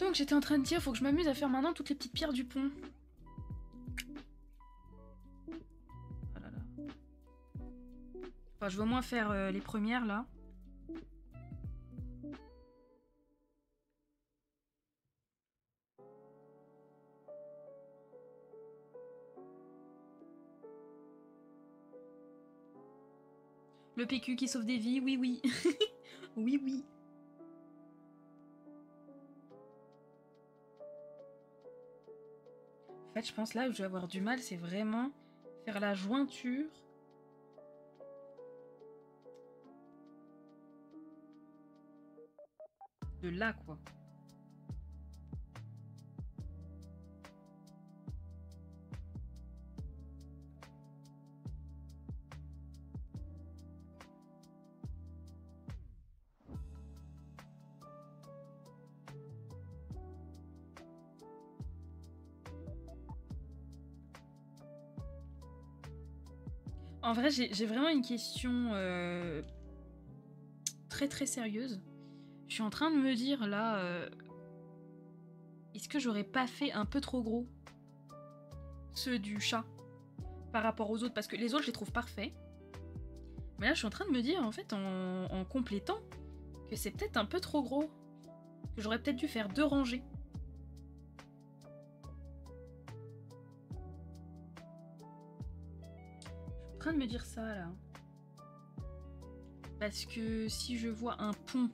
Donc j'étais en train de dire, faut que je m'amuse à faire maintenant toutes les petites pierres du pont. Oh là là. Enfin, je veux au moins faire les premières là. Le PQ qui sauve des vies, oui oui. Oui oui. En fait, je pense là où je vais avoir du mal, c'est vraiment faire la jointure. De là, quoi. En vrai, j'ai vraiment une question très très sérieuse. Je suis en train de me dire là, est-ce que j'aurais pas fait un peu trop gros ceux du chat par rapport aux autres? Parce que les autres, je les trouve parfaits. Mais là, je suis en train de me dire, en fait, en complétant, que c'est peut-être un peu trop gros. Que j'aurais peut-être dû faire 2 rangées. Je suis en train de me dire ça, là. Parce que si je vois un pont...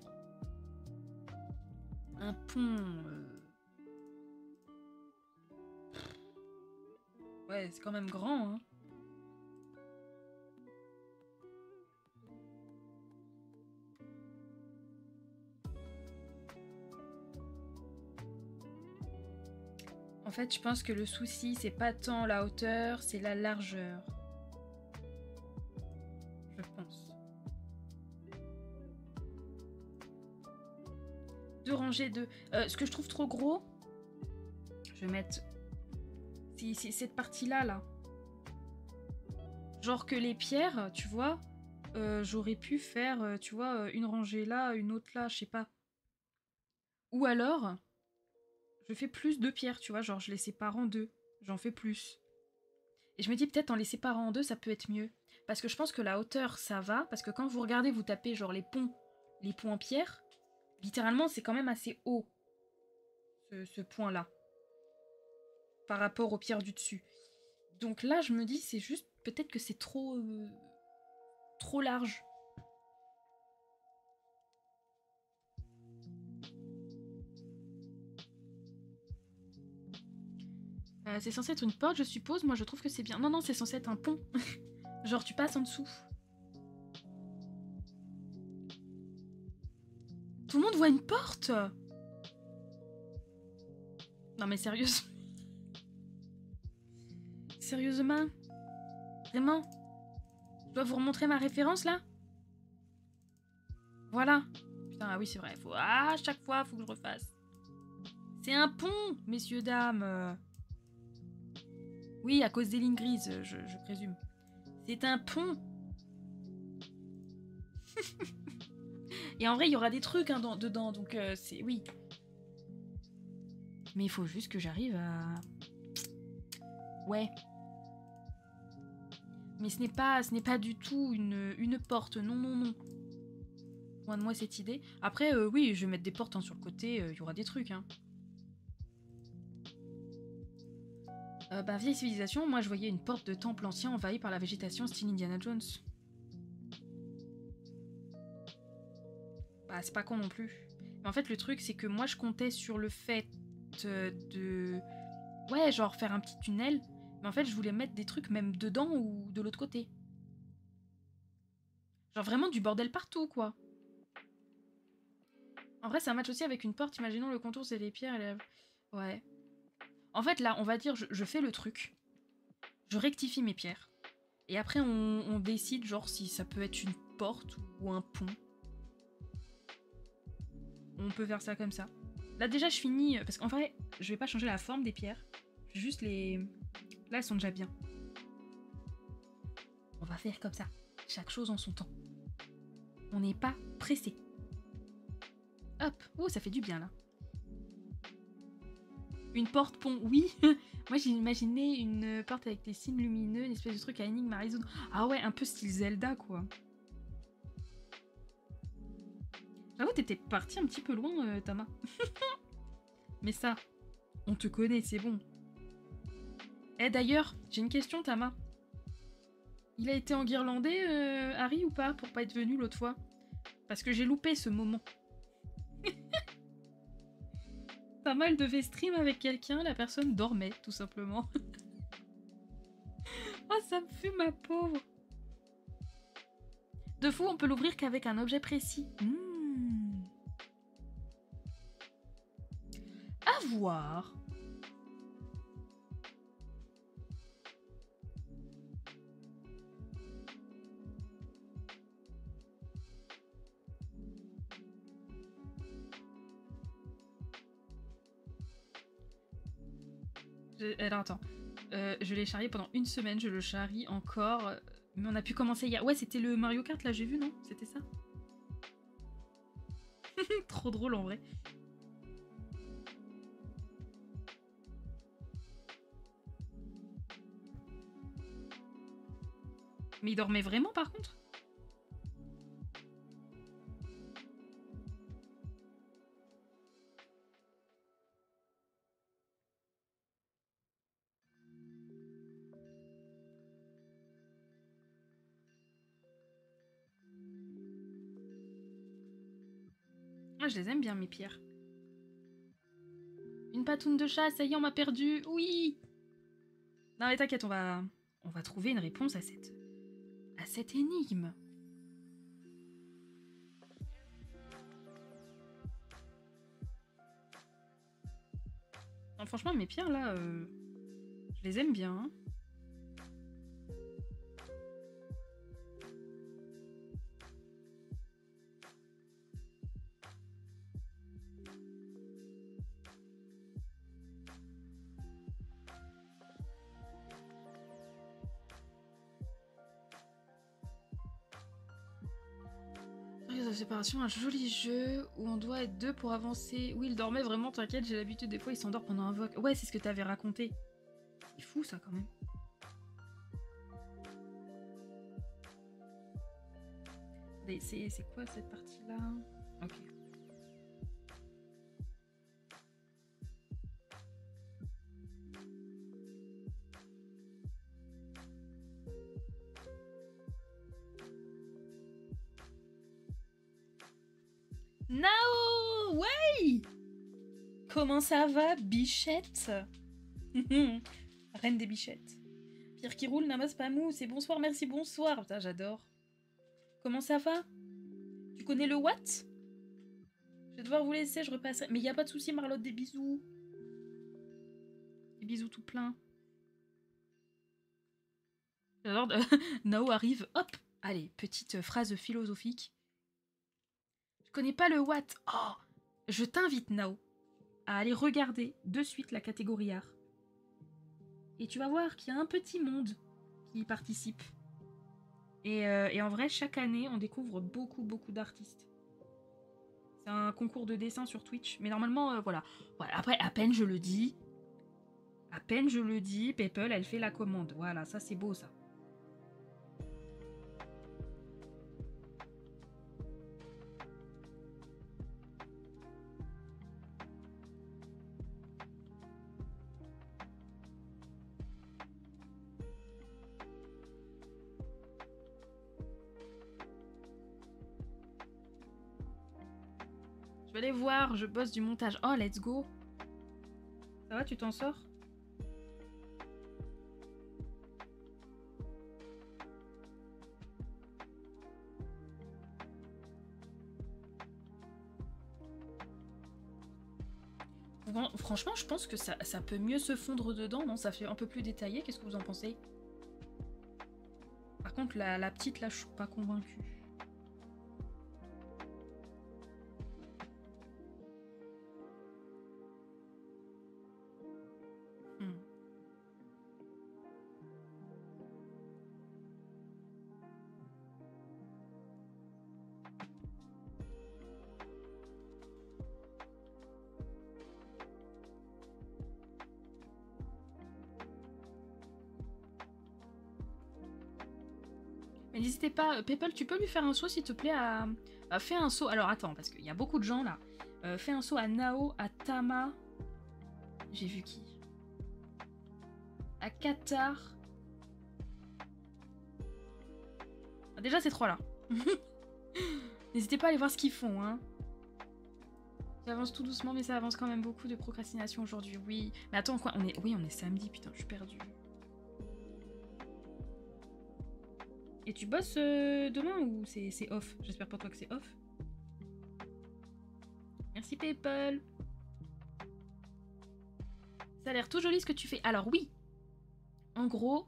Un pont... Ouais, c'est quand même grand, hein. En fait, je pense que le souci, c'est pas tant la hauteur, c'est la largeur. Je pense. 2 rangées de... ce que je trouve trop gros, je vais mettre... C'est cette partie-là, là. Genre que les pierres, tu vois, j'aurais pu faire, tu vois, une rangée là, une autre là, je sais pas. Ou alors, je fais plus de pierres, tu vois, genre je les sépare en 2. J'en fais plus. Et je me dis peut-être en les séparant en 2, ça peut être mieux. Parce que je pense que la hauteur, ça va. Parce que quand vous regardez, vous tapez genre les ponts en pierre, littéralement, c'est quand même assez haut, ce point-là. Par rapport aux pierres du dessus. Donc là, je me dis, c'est juste, peut-être que c'est trop... trop large. C'est censé être une porte, je suppose. Moi, je trouve que c'est bien. Non, non, c'est censé être un pont. Genre, tu passes en dessous. Tout le monde voit une porte. Non, mais sérieusement. Sérieusement? Vraiment? Je dois vous remontrer ma référence, là? Voilà. Putain, ah oui, c'est vrai. Faut... Ah, chaque fois, faut que je refasse. C'est un pont, messieurs, dames. Oui, à cause des lignes grises, je présume. C'est un pont. Et en vrai, il y aura des trucs hein, dedans, donc c'est... Oui. Mais il faut juste que j'arrive à... Ouais. Mais ce n'est pas du tout une porte. Non, non, non. Loin de moi cette idée. Après, oui, je vais mettre des portes hein, sur le côté. Il y aura des trucs. Hein. Bah, vieille civilisation, moi je voyais une porte de temple ancien envahie par la végétation style Indiana Jones. Bah, c'est pas con non plus. Mais en fait, le truc, c'est que moi je comptais sur le fait de... Ouais, genre faire un petit tunnel. Mais en fait, je voulais mettre des trucs même dedans ou de l'autre côté. Genre vraiment du bordel partout, quoi. En vrai, c'est un match aussi avec une porte. Imaginons le contour, c'est les pierres et les... Ouais. En fait, là, on va dire, je fais le truc. Je rectifie mes pierres. Et après, on décide, genre, si ça peut être une porte ou un pont. On peut faire ça comme ça. Là, déjà, je finis... Parce qu'en vrai, je vais pas changer la forme des pierres. Je vais juste les... Là, elles sont déjà bien. On va faire comme ça. Chaque chose en son temps. On n'est pas pressé. Hop. Oh, ça fait du bien, là. Une porte-pont, oui. Moi, j'ai imaginé une porte avec des signes lumineux, une espèce de truc à énigme à résoudre. Ah ouais, un peu style Zelda, quoi. J'avoue, t'étais parti un petit peu loin, Tama. Mais ça, on te connaît, c'est bon. Eh, d'ailleurs, j'ai une question, Tama. Il a été enguirlandé, Harry, ou pas, pour pas être venu l'autre fois? Parce que j'ai loupé ce moment. Tama, elle devait stream avec quelqu'un, la personne dormait, tout simplement. Oh, ça me fume, ma pauvre. De fou, on peut l'ouvrir qu'avec un objet précis. À voir. Alors attends, je l'ai charrié pendant une semaine, je le charrie encore, mais on a pu commencer hier. Ouais, c'était le Mario Kart, là, j'ai vu, non? C'était ça? Trop drôle, en vrai. Mais il dormait vraiment, par contre? Ah, je les aime bien, mes pierres. Une patoune de chat, ça y est, on m'a perdu. Oui. Non, mais t'inquiète, on va trouver une réponse à cette énigme. Non, franchement, mes pierres, là, je les aime bien. Hein. De séparation, un joli jeu où on doit être deux pour avancer. Oui, il dormait vraiment, t'inquiète, j'ai l'habitude, des fois il s'endort pendant un voc. Ouais, c'est ce que t'avais raconté. C'est fou ça quand même. C'est quoi cette partie-là? Ok. Nao! Ouais! Comment ça va, bichette? Reine des bichettes. Pierre qui roule, Namas Pamou, c'est bonsoir, merci, bonsoir. Putain, j'adore. Comment ça va? Tu connais le what? Je vais devoir vous laisser, je repasserai. Mais y a pas de souci, Marlotte, des bisous. Des bisous tout plein. J'adore. Nao arrive, hop! Allez, petite phrase philosophique. Je connais pas le what. Oh! Je t'invite, Nao, à aller regarder de suite la catégorie art. Et tu vas voir qu'il y a un petit monde qui y participe. Et en vrai, chaque année, on découvre beaucoup d'artistes. C'est un concours de dessin sur Twitch. Mais normalement, voilà. Après, à peine je le dis, Peple, elle fait la commande. Voilà, ça c'est beau, ça. Je vais aller voir, je bosse du montage. Oh, let's go. Ça va, tu t'en sors? Bon, franchement, je pense que ça peut mieux se fondre dedans, non? Ça fait un peu plus détaillé, qu'est-ce que vous en pensez? Par contre, la petite, là, je suis pas convaincue. Mais n'hésitez pas, People, tu peux lui faire un saut s'il te plaît fais un saut. Alors attends, parce qu'il y a beaucoup de gens là. Fais un saut à Nao, à Tama. J'ai vu qui? À Qatar. Ah, déjà ces trois là. N'hésitez pas à aller voir ce qu'ils font, hein. J'avance tout doucement, mais ça avance quand même beaucoup de procrastination aujourd'hui. Oui. Mais attends, quoi? Oui, on est samedi, putain, je suis perdue. Et tu bosses demain ou c'est off? J'espère pour toi que c'est off. Merci PayPal. Ça a l'air tout joli ce que tu fais. Alors oui. En gros,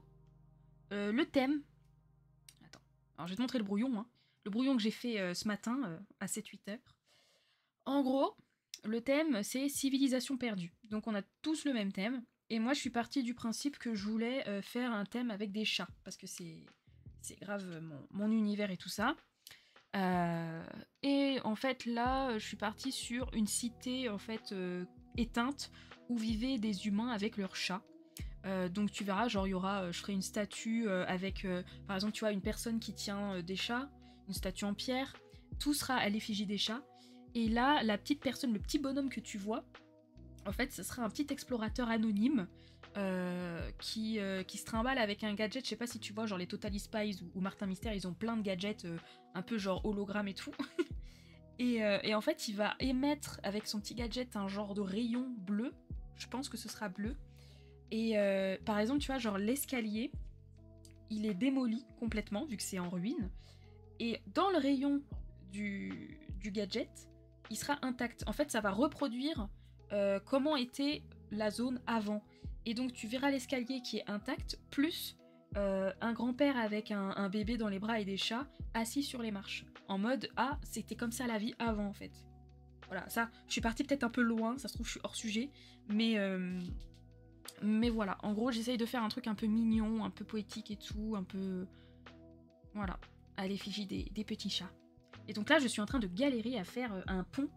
le thème... Attends. Alors je vais te montrer le brouillon. Hein. Le brouillon que j'ai fait ce matin à 7-8 heures. En gros, le thème c'est civilisation perdue. Donc on a tous le même thème. Et moi je suis partie du principe que je voulais faire un thème avec des chats. Parce que c'est grave mon univers et tout ça. Et en fait là je suis partie sur une cité en fait éteinte où vivaient des humains avec leurs chats. Donc tu verras, genre il y aura, je ferai une statue avec par exemple tu vois une personne qui tient des chats, une statue en pierre, tout sera à l'effigie des chats. Et là la petite personne, le petit bonhomme que tu vois, en fait ce sera un petit explorateur anonyme qui se trimballe avec un gadget. Je sais pas si tu vois, genre les Totally Spies ou Martin Mystère, ils ont plein de gadgets un peu genre hologramme et tout. et en fait, il va émettre avec son petit gadget un genre de rayon bleu. Je pense que ce sera bleu. Et par exemple, tu vois, genre l'escalier, il est démoli complètement, vu que c'est en ruine. Et dans le rayon du gadget, il sera intact. En fait, ça va reproduire comment était la zone avant. Et donc tu verras l'escalier qui est intact, plus un grand-père avec un bébé dans les bras et des chats assis sur les marches. En mode, ah, c'était comme ça la vie avant en fait. Voilà, ça, je suis partie peut-être un peu loin, ça se trouve je suis hors sujet, mais voilà, en gros j'essaye de faire un truc un peu mignon, un peu poétique et tout, un peu... Voilà, à l'effigie des petits chats. Et donc là je suis en train de galérer à faire un pont,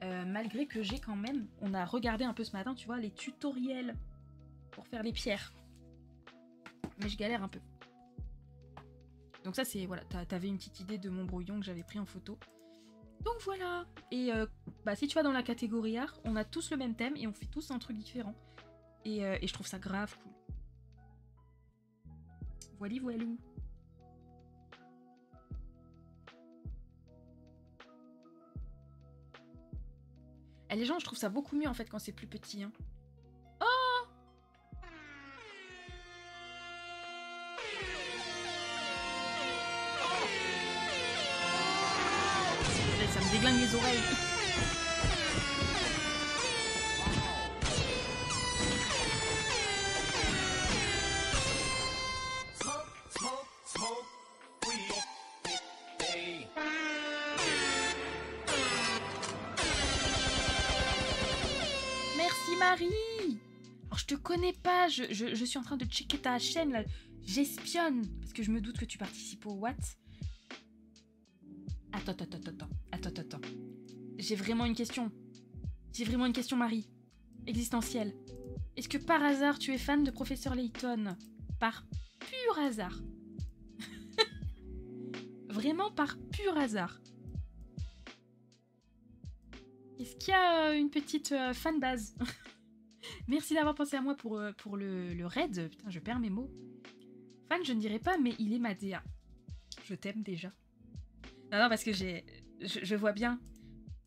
malgré que j'ai quand même... On a regardé un peu ce matin, tu vois, les tutoriels pour faire les pierres. Mais je galère un peu. Donc ça c'est... Voilà, t'avais une petite idée de mon brouillon que j'avais pris en photo. Donc voilà. Et si tu vas dans la catégorie art, on a tous le même thème et on fait tous un truc différent. Et je trouve ça grave cool. Voili voilou. Et les gens, je trouve ça beaucoup mieux en fait quand c'est plus petit. Hein. Oh! Ça me déglingue les oreilles. Merci Marie. Alors je te connais pas, je suis en train de checker ta chaîne là. J'espionne parce que je me doute que tu participes au What. Attends. J'ai vraiment une question. Marie. Existentielle. Est-ce que par hasard tu es fan de Professeur Layton? Par pur hasard. Vraiment par pur hasard. Est-ce qu'il y a une petite fanbase? Merci d'avoir pensé à moi pour le raid. Putain, je perds mes mots. Fan, je ne dirais pas, mais il est ma DA. Je t'aime déjà. Non, parce que je vois bien.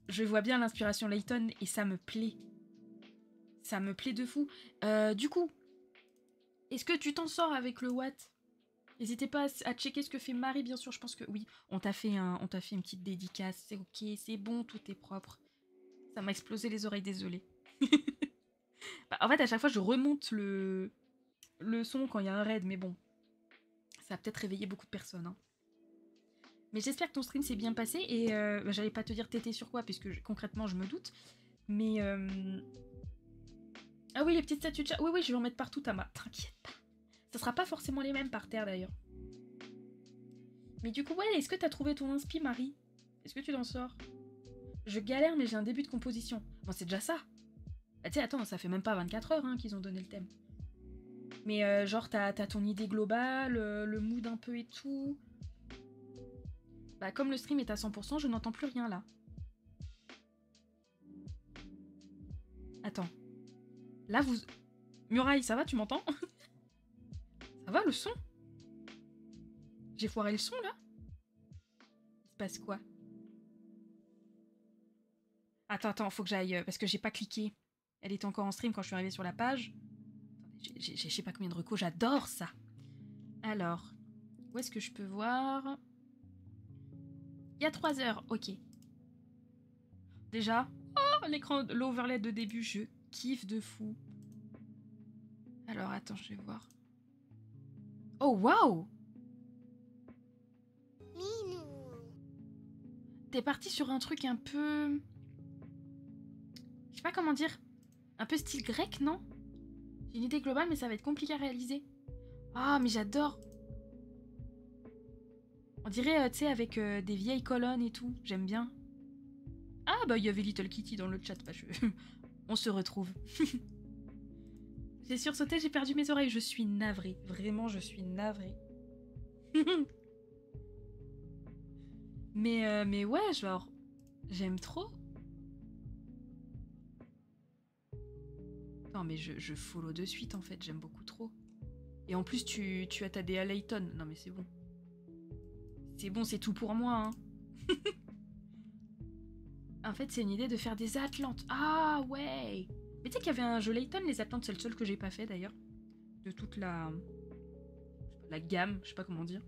Je vois bien l'inspiration Layton et ça me plaît. Ça me plaît de fou. Du coup, est-ce que tu t'en sors avec le Watt? N'hésitez pas à checker ce que fait Marie, bien sûr. Je pense que oui, on t'a fait une petite dédicace. C'est ok, c'est bon, tout est propre. Ça m'a explosé les oreilles, désolée. En fait, à chaque fois, je remonte le son quand il y a un raid, mais bon. Ça a peut-être réveillé beaucoup de personnes. Hein. Mais j'espère que ton stream s'est bien passé et j'allais pas te dire t'étais sur quoi, puisque concrètement, je me doute. Mais... Ah oui, les petites statues de chat. Oui, je vais en mettre partout, Tama. T'inquiète pas. Ça sera pas forcément les mêmes par terre, d'ailleurs. Mais du coup, ouais, est-ce que t'as trouvé ton inspi, Marie? Est-ce que tu t'en sors? Je galère, mais j'ai un début de composition. Bon, c'est déjà ça. Bah, tu sais, attends, ça fait même pas 24 heures hein, qu'ils ont donné le thème. Mais genre, t'as ton idée globale, le mood un peu et tout. Bah, comme le stream est à 100%, je n'entends plus rien là. Attends. Là, vous... Muraille, ça va, tu m'entends? Ça va, le son? J'ai foiré le son, là? Il se passe quoi? Attends, faut que j'aille... parce que j'ai pas cliqué. Elle était encore en stream quand je suis arrivée sur la page. J'ai je sais pas combien de recos, j'adore ça. Alors, où est-ce que je peux voir? Il y a 3 heures, ok. Déjà, oh, l'écran, l'overlay de début, je kiffe de fou. Alors, attends, je vais voir. Oh, waouh! T'es parti sur un truc un peu... Je sais pas comment dire. Un peu style grec, non? J'ai une idée globale, mais ça va être compliqué à réaliser. Ah, mais j'adore. On dirait, tu sais, avec des vieilles colonnes et tout. J'aime bien. Ah, bah, il y avait Little Kitty dans le chat. Bah, on se retrouve. J'ai sursauté, j'ai perdu mes oreilles. Je suis navrée. Vraiment, je suis navrée. mais ouais, genre... J'aime trop. Non, mais je follow de suite, en fait. J'aime beaucoup trop. Et en plus, tu as ta DA Layton. Non, mais c'est bon. C'est bon, c'est tout pour moi, hein. En fait, c'est une idée de faire des Atlantes. Ah, ouais. Mais tu sais qu'il y avait un jeu Layton, les Atlantes, c'est le seul que j'ai pas fait, d'ailleurs. De toute la gamme, je sais pas comment dire.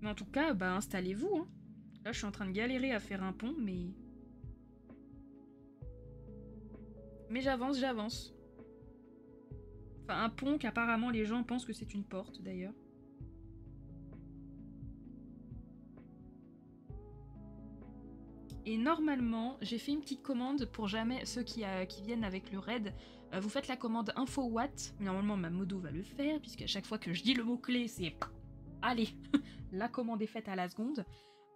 Mais en tout cas, bah, installez-vous, hein. Là, je suis en train de galérer à faire un pont, mais... Mais j'avance. Enfin, un pont qu'apparemment les gens pensent que c'est une porte, d'ailleurs. Et normalement, j'ai fait une petite commande pour jamais ceux qui viennent avec le raid. Vous faites la commande InfoWatt. Normalement, ma modo va le faire, puisque à chaque fois que je dis le mot-clé, c'est... Allez, la commande est faite à la seconde.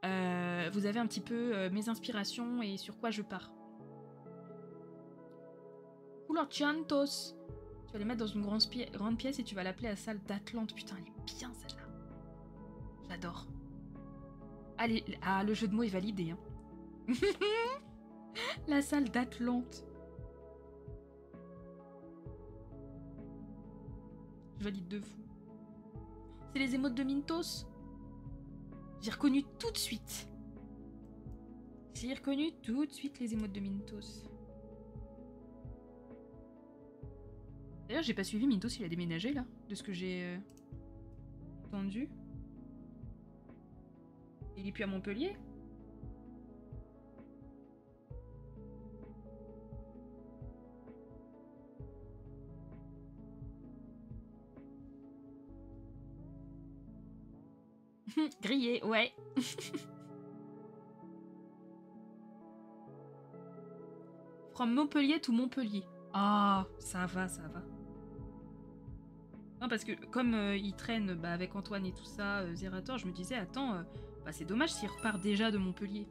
Vous avez un petit peu mes inspirations et sur quoi je pars. Oula, Chantos. Tu vas les mettre dans une grande pièce et tu vas l'appeler la salle d'Atlante. Putain, elle est bien celle-là. J'adore. Allez, ah, le jeu de mots est validé, hein. La salle d'Atlante. Je valide de fou. C'est les émotes de Mintos. J'ai reconnu tout de suite. J'ai reconnu tout de suite les émotes de Mintos. D'ailleurs, j'ai pas suivi Mintos, il a déménagé là, de ce que j'ai entendu. Il est plus à Montpellier. Grillé, ouais. From Montpellier to Montpellier. Ah, ça va, ça va. Non, parce que comme il traîne bah, avec Antoine et tout ça, Zerator, je me disais, attends, bah, c'est dommage s'il repart déjà de Montpellier.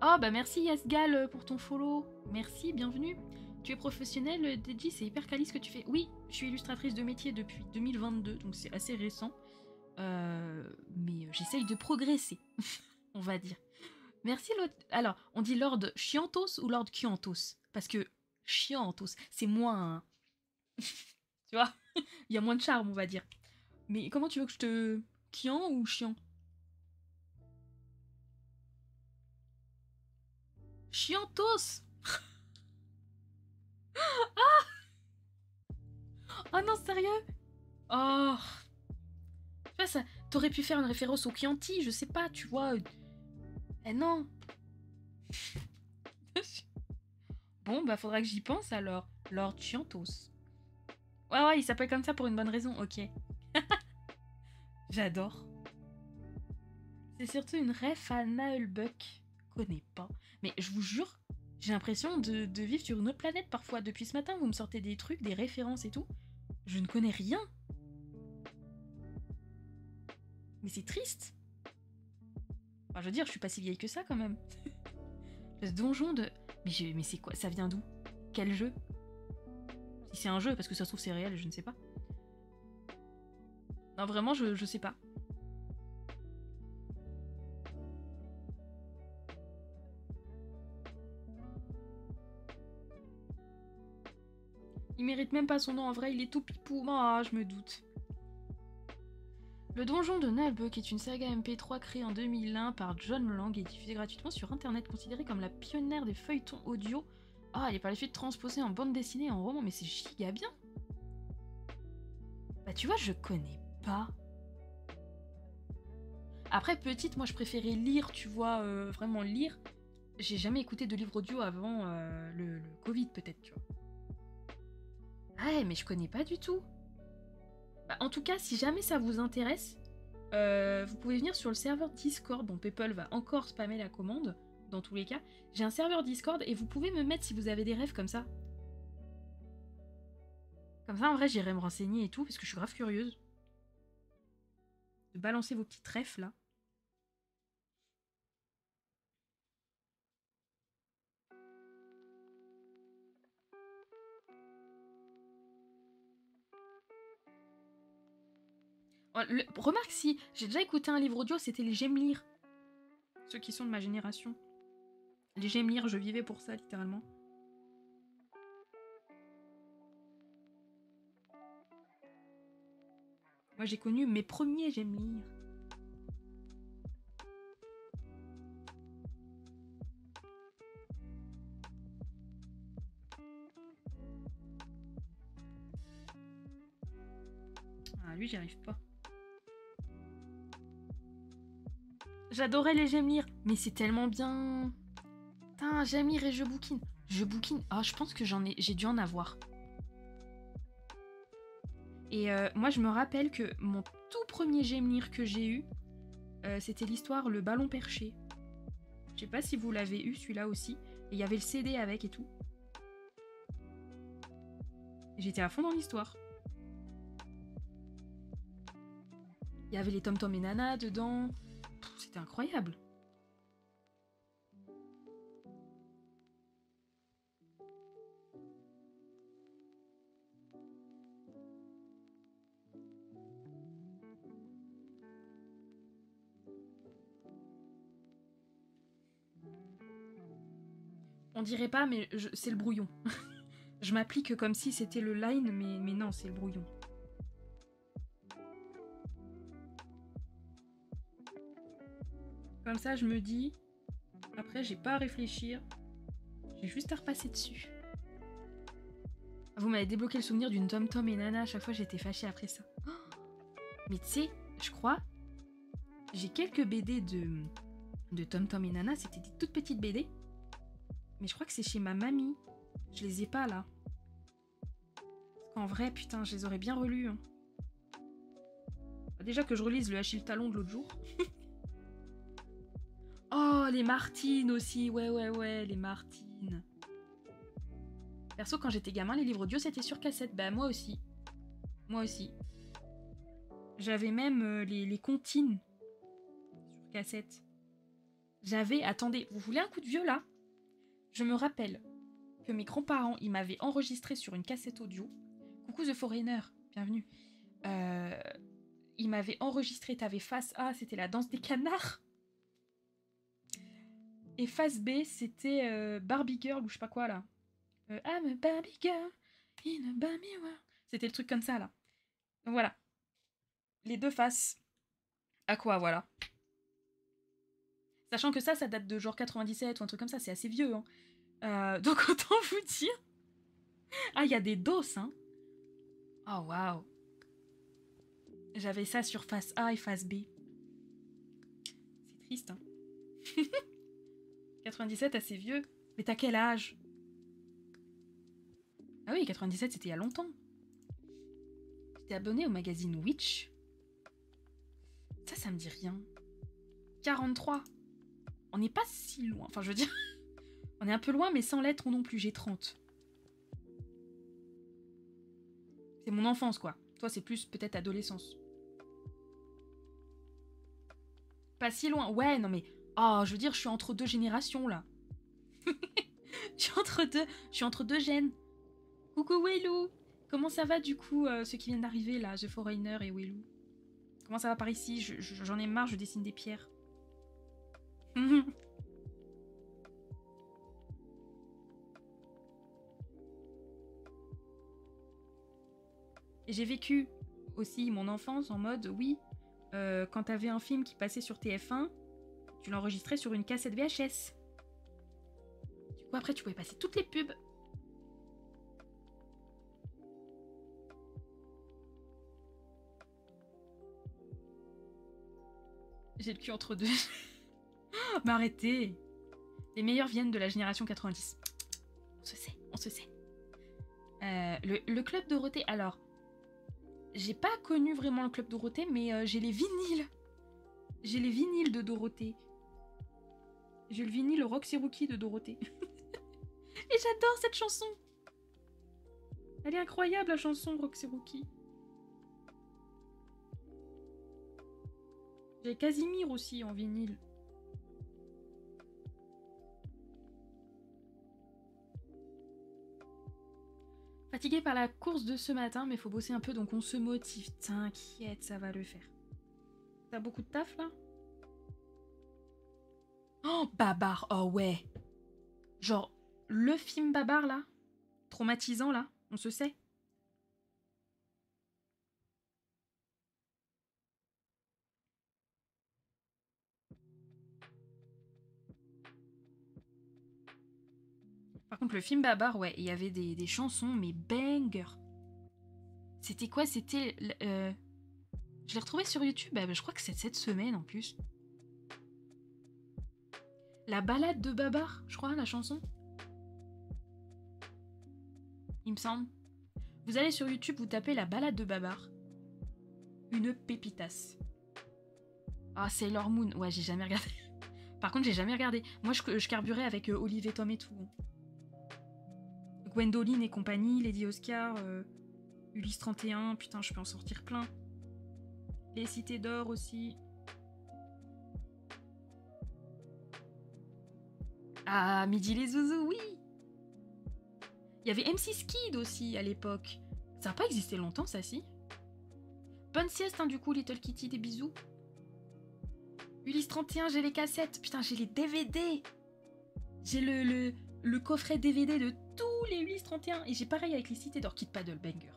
Oh, bah merci Yasgal pour ton follow. Merci, bienvenue. Tu es professionnelle, DJ, c'est hyper quali ce que tu fais. Oui, je suis illustratrice de métier depuis 2022, donc c'est assez récent. Mais j'essaye de progresser, on va dire. Merci l'autre. Alors, on dit Lord Chiantos ou Lord Chiantos? Parce que Chiantos, c'est moins... tu vois, il y a moins de charme, on va dire. Mais comment tu veux que je te... Chiant ou chiant? Chiantos. Ah. Oh non, sérieux? Oh. Tu vois, ça... T'aurais pu faire une référence au Chianti, je sais pas, tu vois. Eh non. Bon, bah faudra que j'y pense alors. Lord Chiantos. Ouais, il s'appelle comme ça pour une bonne raison, ok. J'adore. C'est surtout une ref à Naelbuck. Connais pas. Mais je vous jure, j'ai l'impression de vivre sur une autre planète parfois. Depuis ce matin, vous me sortez des trucs, des références et tout. Je ne connais rien. Mais c'est triste. Enfin, je veux dire, je suis pas si vieille que ça quand même. Le donjon de... Mais c'est quoi? Ça vient d'où? Quel jeu? Si c'est un jeu, parce que ça se trouve c'est réel, je ne sais pas. Non, vraiment, je sais pas. Il mérite même pas son nom en vrai, il est tout pipou. Ah, je me doute. Le Donjon de Nalbuck est une saga MP3 créée en 2001 par John Lang et diffusée gratuitement sur internet, considérée comme la pionnière des feuilletons audio. Ah, elle est par la suite transposée en bande dessinée et en roman, mais c'est giga bien. Bah tu vois, je connais pas. Après, petite, moi je préférais lire, tu vois, vraiment lire. J'ai jamais écouté de livre audio avant le Covid peut-être, tu vois. Ah ouais, mais je connais pas du tout. Bah, en tout cas, si jamais ça vous intéresse, vous pouvez venir sur le serveur Discord. Bon, PayPal va encore spammer la commande, dans tous les cas. J'ai un serveur Discord et vous pouvez me mettre si vous avez des rêves comme ça. Comme ça, en vrai, j'irai me renseigner et tout, parce que je suis grave curieuse. De balancer vos petites rêves, là. Remarque si j'ai déjà écouté un livre audio, c'était les J'aime lire. Ceux qui sont de ma génération. Les J'aime lire, je vivais pour ça, littéralement. Moi, j'ai connu mes premiers J'aime lire. Ah, lui, j'y arrive pas. J'adorais les J'aime lire, mais c'est tellement bien. Putain, J'aime lire et je bouquine. Je bouquine. Ah, je pense que j'ai dû en avoir. Et moi, je me rappelle que mon tout premier J'aime lire que j'ai eu, c'était l'histoire Le Ballon Perché. Je sais pas si vous l'avez eu, celui-là aussi. Et il y avait le CD avec et tout. J'étais à fond dans l'histoire. Il y avait les Tom Tom et Nana dedans. C'était incroyable. On dirait pas, mais c'est le brouillon. Je m'applique comme si c'était le line, mais non, c'est le brouillon. Comme ça, je me dis... Après, j'ai pas à réfléchir. J'ai juste à repasser dessus. Vous m'avez débloqué le souvenir d'une Tom Tom et Nana. À chaque fois, j'étais fâchée après ça. Oh, mais tu sais, je crois... J'ai quelques BD de Tom Tom et Nana. C'était des toutes petites BD. Mais je crois que c'est chez ma mamie. Je les ai pas, là. Parce qu'en vrai, putain, je les aurais bien relus. Hein. Déjà que je relise le Achille Talon de l'autre jour. Oh, les Martines aussi. Ouais, les Martines. Perso, quand j'étais gamin, les livres audio, c'était sur cassette. Bah, moi aussi. Moi aussi. J'avais même les comptines sur cassette. J'avais... Attendez, vous voulez un coup de vieux, là? Je me rappelle que mes grands-parents, ils m'avaient enregistré sur une cassette audio. Coucou The Foreigner, bienvenue. Ils m'avaient enregistré, t'avais face A, c'était la danse des canards. Et face B, c'était Barbie Girl ou je sais pas quoi, là. I'm a Barbie Girl in a Barbie world. C'était le truc comme ça, là. Donc voilà. Les deux faces. À quoi, voilà. Sachant que ça date de genre 97 ou un truc comme ça, c'est assez vieux, hein. Donc autant vous dire... Ah, il y a des doses, hein. Oh, waouh. J'avais ça sur face A et face B. C'est triste, hein. 97, assez vieux. Mais t'as quel âge? Ah oui, 97, c'était il y a longtemps. J'étais abonné au magazine Witch. Ça me dit rien. 43. On n'est pas si loin. Enfin, je veux dire... On est un peu loin, mais sans l'être non plus. J'ai 30. C'est mon enfance, quoi. Toi, c'est plus peut-être adolescence. Pas si loin. Ouais, non mais... Oh, je veux dire, je suis entre deux générations, là. Je suis entre deux gènes. Coucou Wailou. Comment ça va du coup, ceux qui viennent d'arriver là, The Foreigner et Willou? Comment ça va par ici? J'en ai marre, je dessine des pierres. Et j'ai vécu aussi mon enfance en mode, oui, quand t'avais un film qui passait sur TF1, tu l'enregistrais sur une cassette VHS. Du coup, après, tu pouvais passer toutes les pubs. J'ai le cul entre deux. Mais arrêtez. Les meilleurs viennent de la génération 90. On se sait, on se sait. Le Club Dorothée, alors... J'ai pas connu vraiment le Club Dorothée, mais j'ai les vinyles. J'ai les vinyles de Dorothée. J'ai le vinyle Roxy Rookie de Dorothée. Et j'adore cette chanson. Elle est incroyable, la chanson Roxy Rookie. J'ai Casimir aussi en vinyle. Fatigué par la course de ce matin, mais faut bosser un peu, donc on se motive. T'inquiète, ça va le faire. T'as beaucoup de taf, là? Oh, Babar, oh ouais. Genre, le film Babar, là, traumatisant, là, on se sait. Par contre, le film Babar, ouais, il y avait des chansons, mais banger. C'était quoi? C'était... Je l'ai retrouvé sur YouTube, je crois que c'est cette semaine, en plus. La balade de Babar, je crois, la chanson. Il me semble. Vous allez sur YouTube, vous tapez la balade de Babar. Une pépitasse. Ah, Sailor Moon. Ouais, j'ai jamais regardé. Par contre, j'ai jamais regardé. Moi, je carburais avec Olive et Tom et tout. Gwendoline et compagnie, Lady Oscar, Ulysse 31. Putain, je peux en sortir plein. Les Cités d'Or aussi. Ah, Midi les Zouzous, oui. Il y avait M6 Kid aussi à l'époque. Ça n'a pas existé longtemps, ça, si. Bonne sieste, hein, du coup, Little Kitty, des bisous. Ulysse 31, j'ai les cassettes. Putain, j'ai les DVD. J'ai le coffret DVD de tous les Ulysse 31. Et j'ai pareil avec les Cités d'Or. Kid Paddle, banger.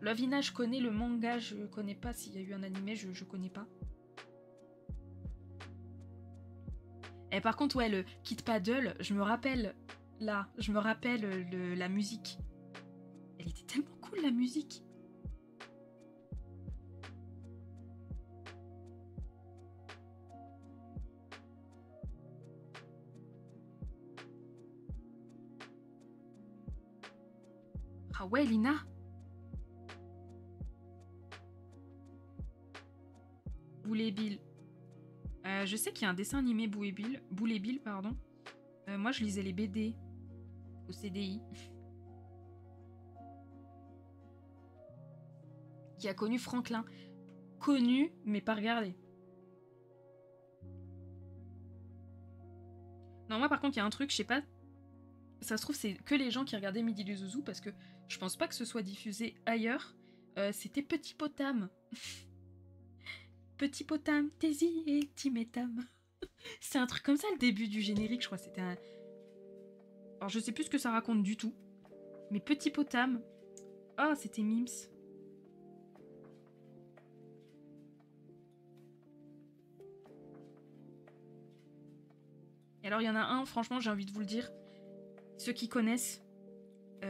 Lovina, je connais. Le manga, je connais pas. S'il y a eu un animé, je connais pas. Et par contre, ouais, le Kid Paddle, je me rappelle... Là, je me rappelle la musique. Elle était tellement cool, la musique. Ah ouais, Lina. Boule Bill. Je sais qu'il y a un dessin animé Boule Bill, pardon. Moi, je lisais les BD au CDI. Qui a connu Franklin. Connu, mais pas regardé. Non, moi, par contre, il y a un truc, je sais pas. Ça se trouve, c'est que les gens qui regardaient Midi les Zouzous, parce que je pense pas que ce soit diffusé ailleurs. C'était Petit Potam. Petit Potam, Taisy et Timétam. C'est un truc comme ça, le début du générique, je crois. C'était un... Alors, je sais plus ce que ça raconte du tout. Mais Petit Potam... Oh, c'était Mims. Et alors, il y en a un, franchement, j'ai envie de vous le dire. Ceux qui connaissent,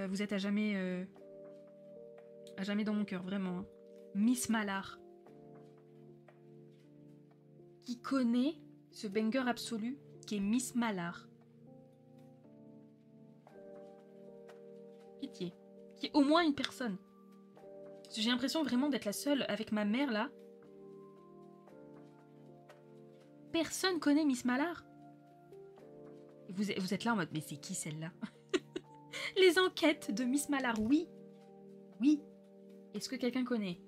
vous êtes à jamais dans mon cœur, vraiment. Hein. Miss Mallard. Qui connaît ce banger absolu qui est Miss Mallard. Pitié. Qui est au moins une personne. Parce que j'ai l'impression vraiment d'être la seule avec ma mère là. Personne connaît Miss Mallard. Vous êtes là en mode, mais c'est qui celle-là? Les enquêtes de Miss Mallard, oui. Oui. Est-ce que quelqu'un connaît?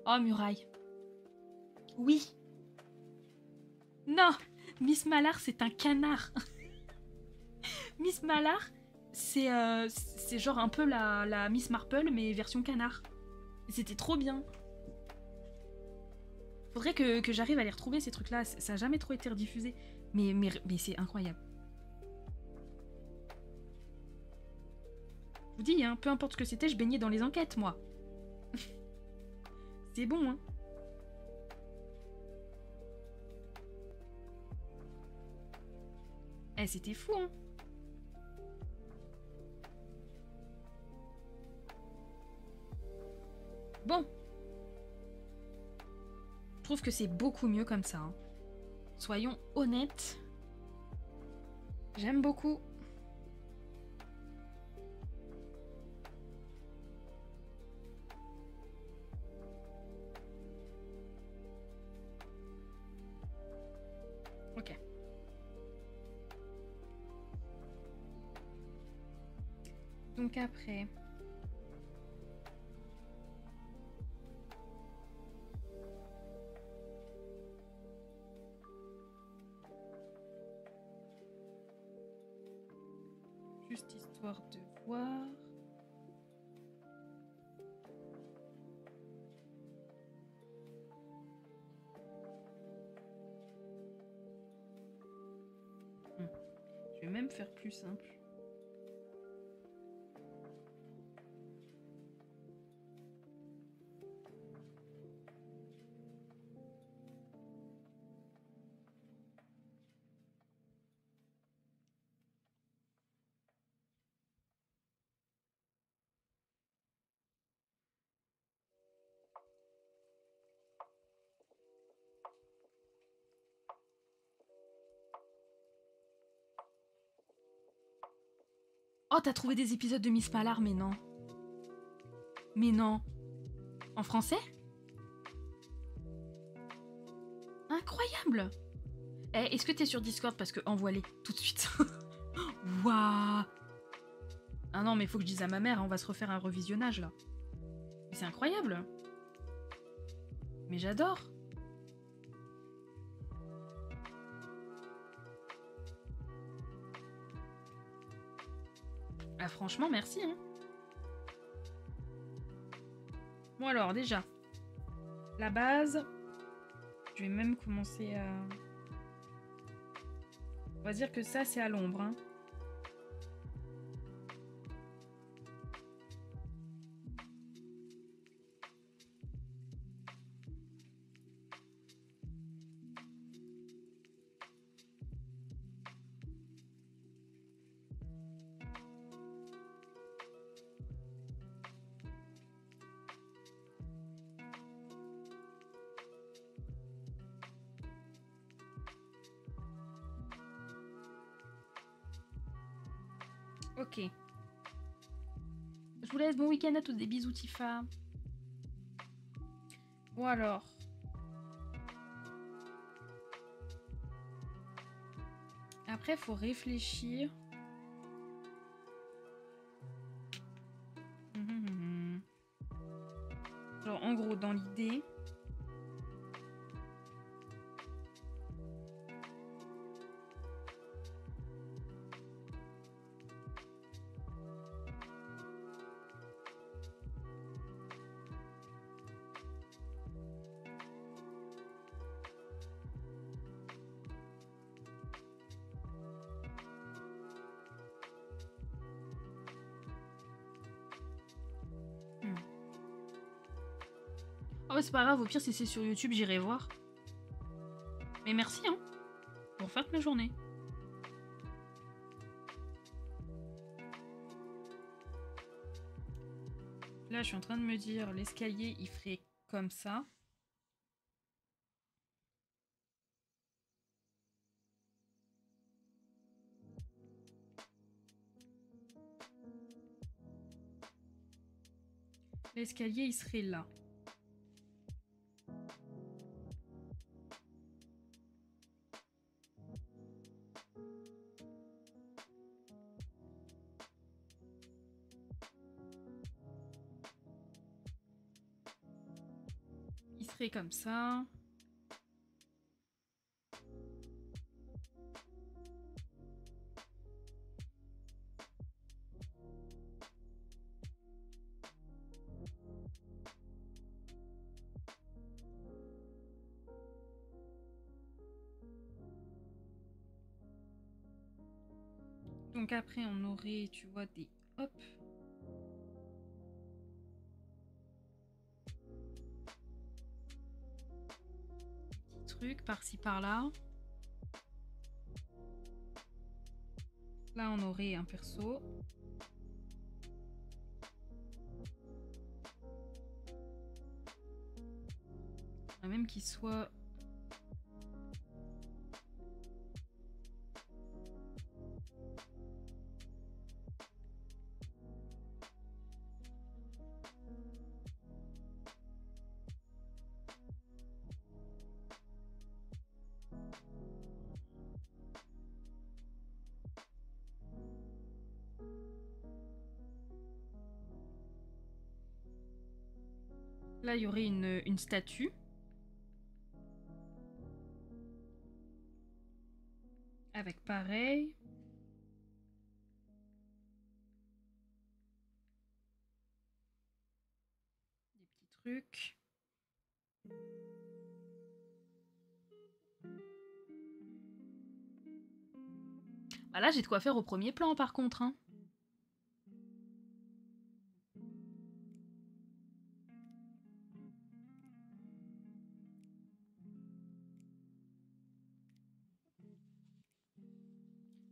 Oh, Muraille. Oui. Non. Miss Mallard, c'est un canard. Miss Mallard, C'est genre un peu la Miss Marple, mais version canard. C'était trop bien. Faudrait que j'arrive à les retrouver, ces trucs-là. Ça a jamais trop été rediffusé. Mais c'est incroyable. Je vous dis, hein, peu importe ce que c'était, je baignais dans les enquêtes, moi. C'est bon, hein. Eh, c'était fou, hein. Bon. Je trouve que c'est beaucoup mieux comme ça, hein. Soyons honnêtes. J'aime beaucoup. Ok. Donc après... Juste histoire de voir... Je vais même faire plus simple. Oh, t'as trouvé des épisodes de Miss Mallard, mais non. Mais non. En français? Incroyable. Eh, est-ce que t'es sur Discord? Parce que envoie-les tout de suite. Waouh. Ah non, mais faut que je dise à ma mère, hein, on va se refaire un revisionnage, là. Mais c'est incroyable. Mais j'adore. Ah, franchement, merci, hein. Bon alors, déjà, la base, je vais même commencer à... On va dire que ça, c'est à l'ombre, hein. Ok. Je vous laisse, bon week-end à tous, des bisous Tifa. Bon alors. Après, faut réfléchir. Genre, en gros, dans l'idée... Oh, c'est pas grave, au pire, si c'est sur YouTube, j'irai voir. Mais merci, hein. Pour faire ma journée. Là, je suis en train de me dire, l'escalier, il ferait comme ça. L'escalier, il serait là. Il serait comme ça. Donc après, on aurait, tu vois, des... Hop. Petits trucs par-ci, par-là. Là, on aurait un perso. Même qu'il soit... Là, il y aurait une statue. Avec pareil. Des petits trucs. Ah là, j'ai de quoi faire au premier plan, par contre. Hein.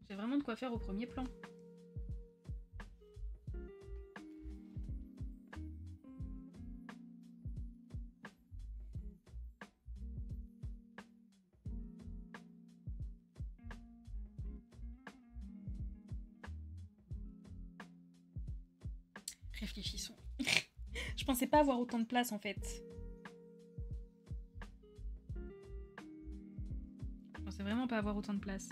J'ai vraiment de quoi faire au premier plan. Réfléchissons. Je pensais pas avoir autant de place en fait. Je pensais vraiment pas avoir autant de place.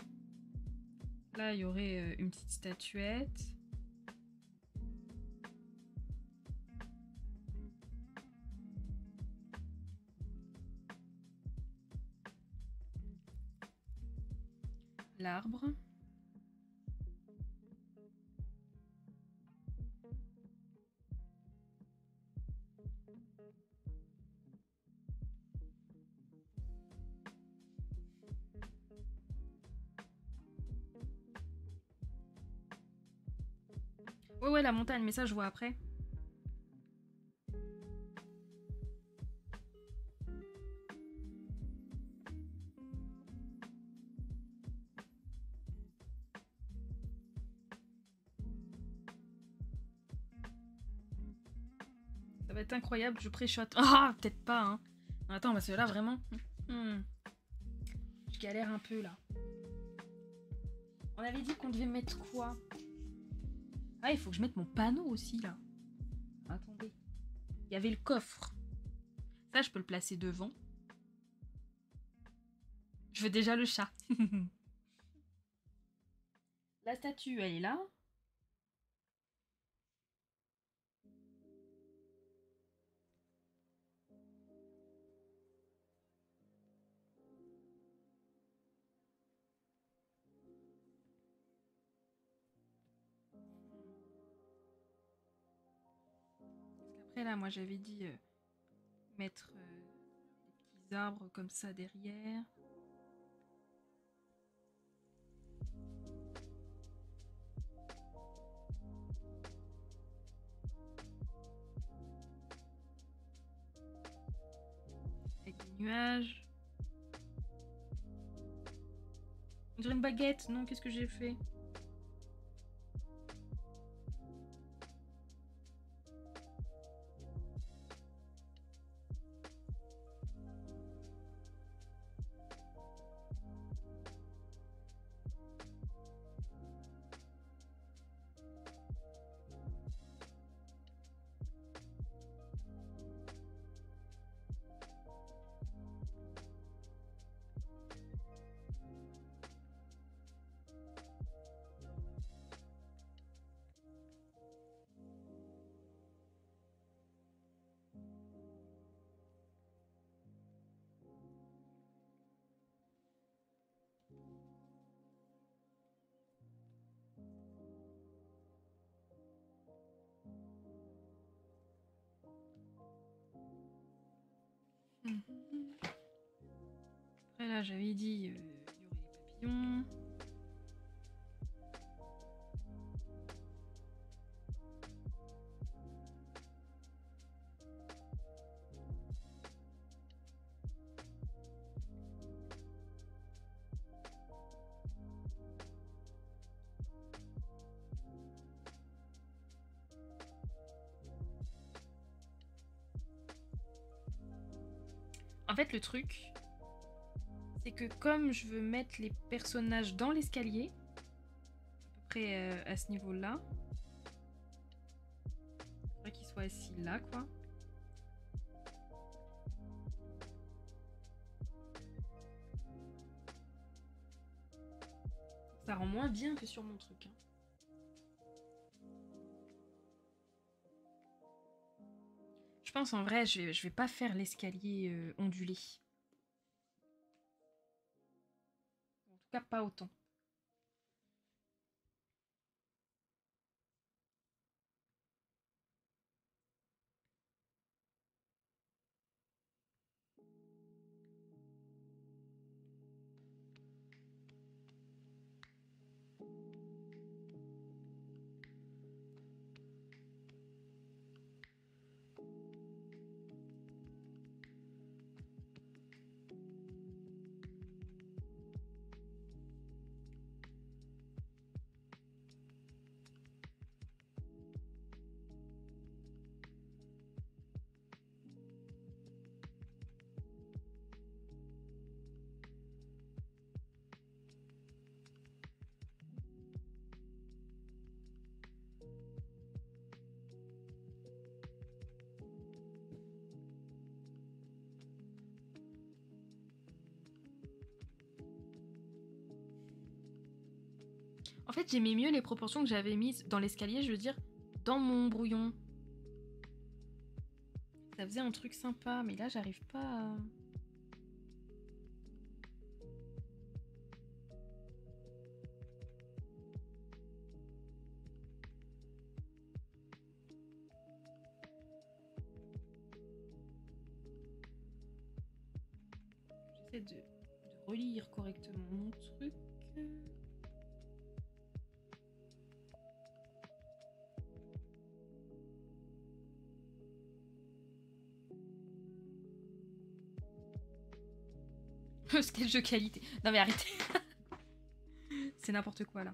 Là, il y aurait une petite statuette. L'arbre. Ouais, la montagne, mais ça, je vois après. Ça va être incroyable, je préchote. Ah, peut-être pas, hein. Attends, parce que là, vraiment... Je galère un peu, là. On avait dit qu'on devait mettre quoi? Ah, il faut que je mette mon panneau aussi, là. Attendez. Il y avait le coffre. Ça, je peux le placer devant. Je veux déjà le chat. La statue, elle est là. Après, là, moi, j'avais dit mettre des petits arbres comme ça derrière. Avec des nuages. On dirait une baguette. Non, qu'est-ce que j'ai fait? Après là j'avais dit il y aurait les papillons. En fait, le truc, c'est que comme je veux mettre les personnages dans l'escalier, à peu près à ce niveau-là, il faudrait qu'ils soient assis là, quoi. Ça rend moins bien que sur mon truc. Hein. Je pense en vrai, je vais pas faire l'escalier ondulé. En tout cas, pas autant. En fait, j'aimais mieux les proportions que j'avais mises dans l'escalier, je veux dire, dans mon brouillon. Ça faisait un truc sympa, mais là, j'arrive pas à... J'essaie de relire correctement mon truc. Sketch de qualité. Non mais arrêtez. C'est n'importe quoi là.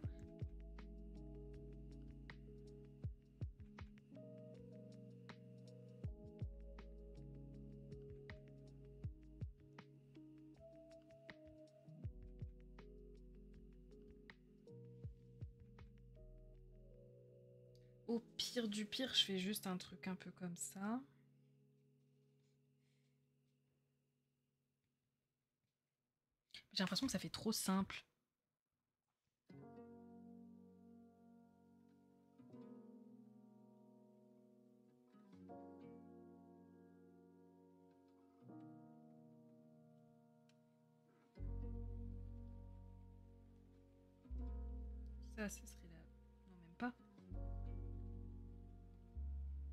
Au pire du pire, je fais juste un truc un peu comme ça. J'ai l'impression que ça fait trop simple. Ça, ce serait la... Non, même pas.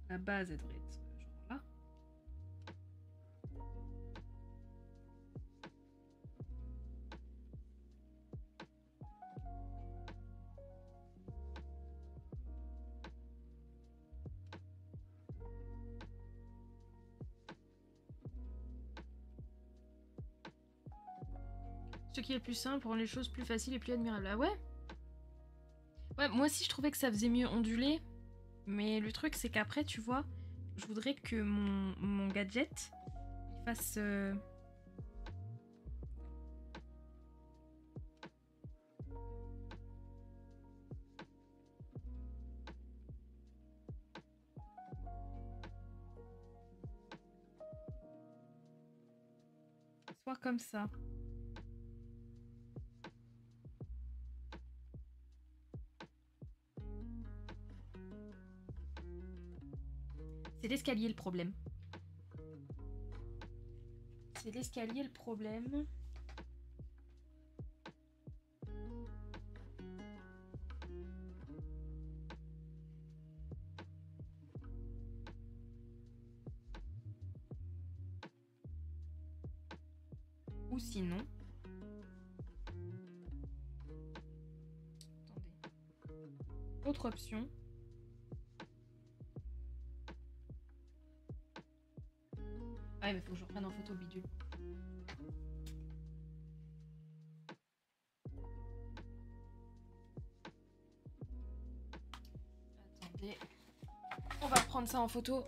La base, elle devrait être genre là. Ce qui est le plus simple rend les choses plus faciles et plus admirables. Ah ouais? Ouais, moi aussi je trouvais que ça faisait mieux ondulé. Mais le truc c'est qu'après, tu vois, je voudrais que mon gadget il fasse... soit comme ça. C'est l'escalier le problème. C'est l'escalier le problème. Ou sinon... Attendez. Autre option. Ah mais faut que je reprenne en photo bidule. Attendez. On va prendre ça en photo.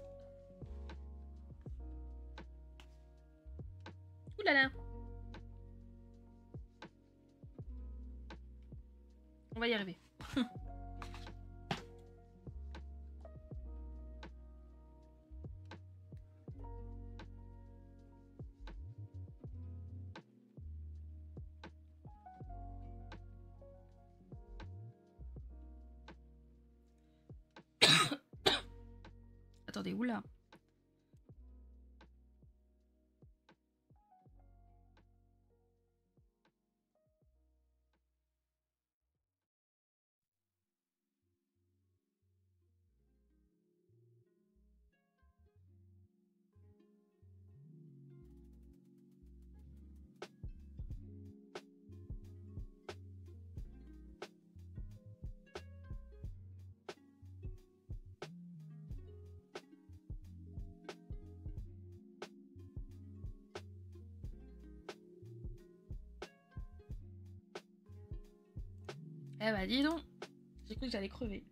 Ouh là là. On va y arriver. Attendez, oula. Eh bah dis donc. J'ai cru que j'allais crever.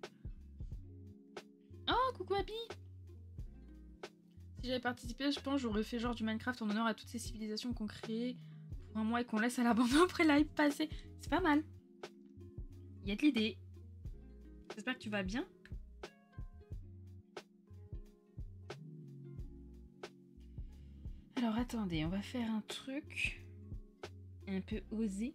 Oh, coucou Happy. Si j'avais participé, je pense j'aurais fait genre du Minecraft en honneur à toutes ces civilisations qu'on crée pour un mois et qu'on laisse à l'abandon après la hype passée. C'est pas mal. Il y a de l'idée. J'espère que tu vas bien. Alors attendez, on va faire un truc un peu osé.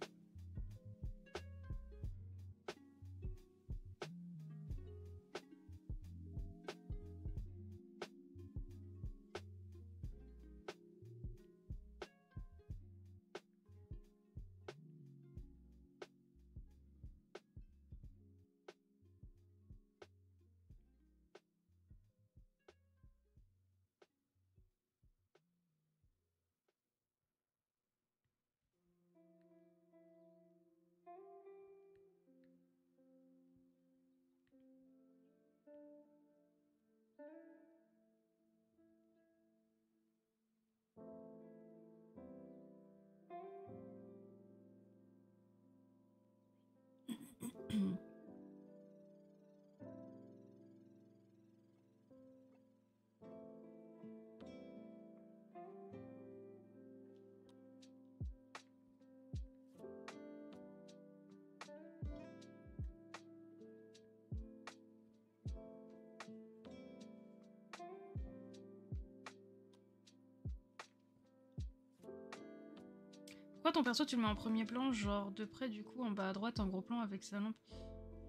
Pourquoi ton perso tu le mets en premier plan, genre de près du coup en bas à droite en gros plan avec sa lampe?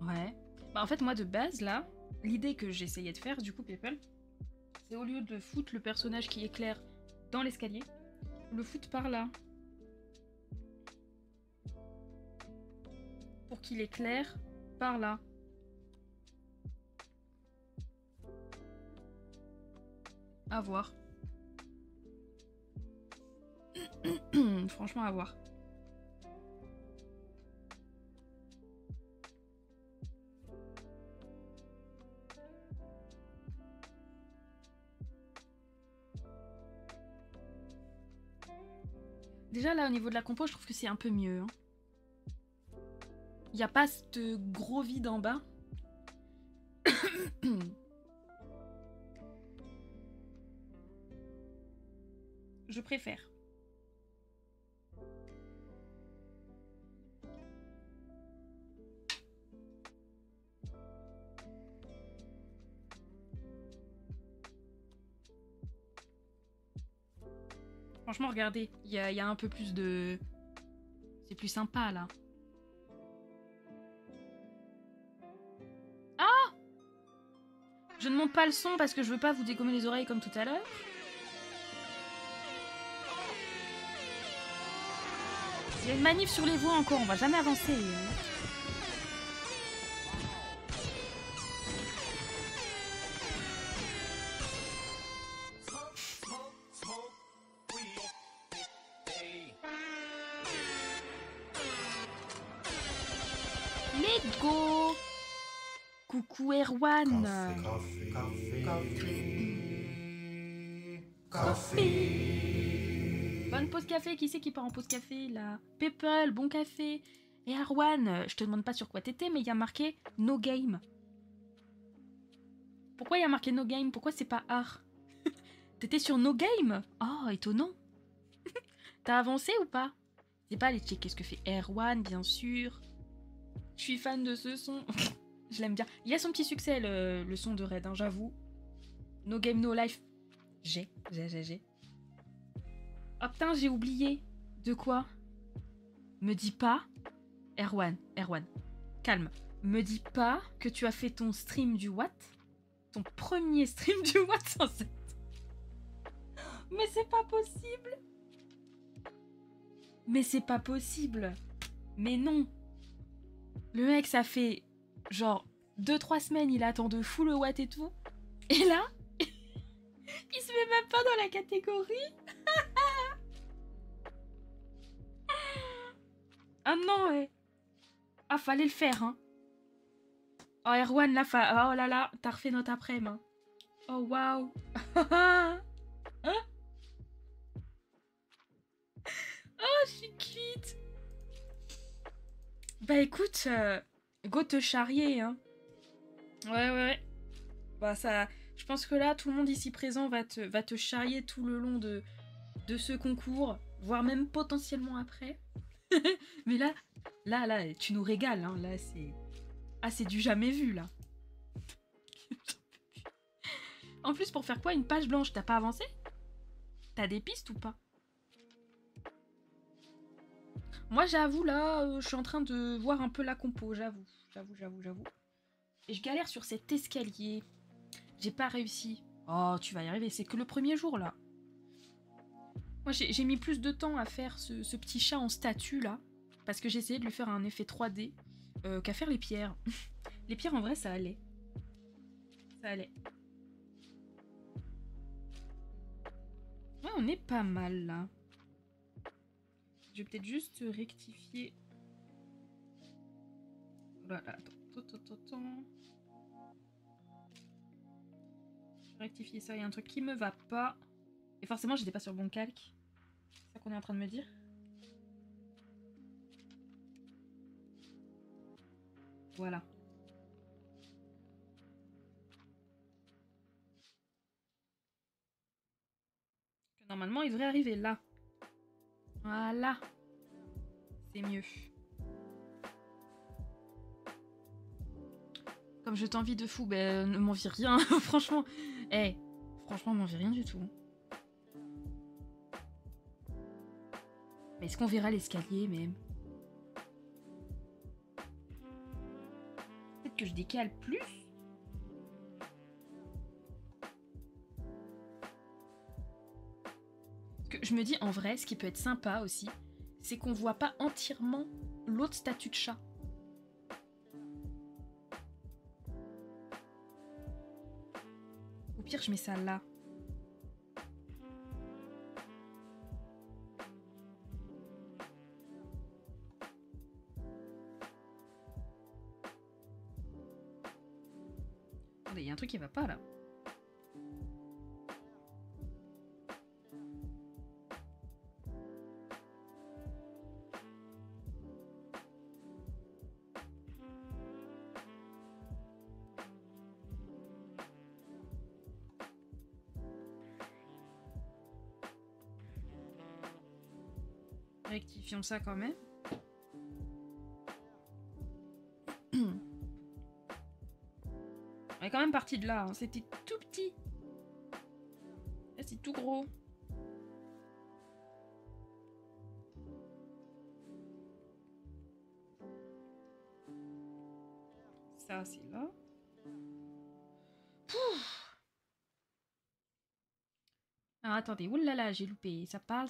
Ouais. Bah en fait moi de base là, l'idée que j'essayais de faire du coup People, c'est au lieu de foutre le personnage qui éclaire dans l'escalier, le foutre par là. Pour qu'il éclaire par là. À voir. Franchement à voir. Déjà là au niveau de la compo je trouve que c'est un peu mieux. Hein. Il n'y a pas ce gros vide en bas. Je préfère. Franchement, regardez, il y a un peu plus de... C'est plus sympa, là. Ah! Je ne monte pas le son parce que je veux pas vous dégommer les oreilles comme tout à l'heure. Il y a une manif sur les voies encore, on va jamais avancer. Let's go! Coucou Erwan! Café. Bonne pause café, qui c'est qui part en pause café là? People, bon café. Et Erwan, je te demande pas sur quoi t'étais, mais il y a marqué no game. Pourquoi il y a marqué no game? Pourquoi c'est pas art? T'étais sur no game? Oh, étonnant. T'as avancé ou pas? C'est pas aller checker ce que fait Erwan, bien sûr. Je suis fan de ce son. Je l'aime bien. Il a son petit succès, le son de Red, hein, j'avoue. No Game No Life. J'ai. Oh putain, j'ai oublié. De quoi? Me dis pas. Erwan, calme. Me dis pas que tu as fait ton stream du Watt. Ton premier stream du Watt 107. Mais c'est pas possible. Mais c'est pas possible. Mais non. Le mec, ça fait genre 2-3 semaines, il attend de fou le Watt et tout. Et là, il se met même pas dans la catégorie. Ah non, ouais. Ah, fallait le faire, hein. Oh, Erwan, là, oh là là, t'as refait notre après-midi. Hein. Oh, waouh. Hein? Oh, je suis cuite. Bah écoute, go te charrier, hein. Ouais. Bah ça, je pense que là, tout le monde ici présent va te charrier tout le long de ce concours, voire même potentiellement après. Mais là, tu nous régales, hein. Là, c'est... Ah, c'est du jamais vu, là. En plus, pour faire quoi? Une page blanche, t'as pas avancé? T'as des pistes ou pas? Moi, j'avoue, là, je suis en train de voir un peu la compo, j'avoue. Et je galère sur cet escalier. J'ai pas réussi. Oh, tu vas y arriver, c'est que le premier jour, là. Moi, j'ai mis plus de temps à faire ce petit chat en statue, là. Parce que j'ai essayé de lui faire un effet 3D qu'à faire les pierres. Les pierres, en vrai, ça allait. Ouais, on est pas mal, là. Je vais peut-être juste rectifier. Voilà, attends. Je vais rectifier ça, il y a un truc qui me va pas. Et forcément, j'étais pas sur le bon calque. C'est ça qu'on est en train de me dire. Voilà. Normalement, il devrait arriver là. Voilà. C'est mieux. Comme je t'envie de fou, ben ne m'envie rien. Franchement. Franchement, m'envie rien du tout. Mais est-ce qu'on verra l'escalier même? Peut-être que je décale plus. Parce que je me dis en vrai, ce qui peut être sympa aussi, c'est qu'on voit pas entièrement l'autre statue de chat. Au pire, je mets ça là. Attendez, il y a un truc qui va pas là. Rectifions ça quand même. On est quand même parti de là. Hein. C'était tout petit. Là, c'est tout gros. Ça, c'est là. Pouf. Alors, attendez. Oulala, j'ai loupé. Ça parle.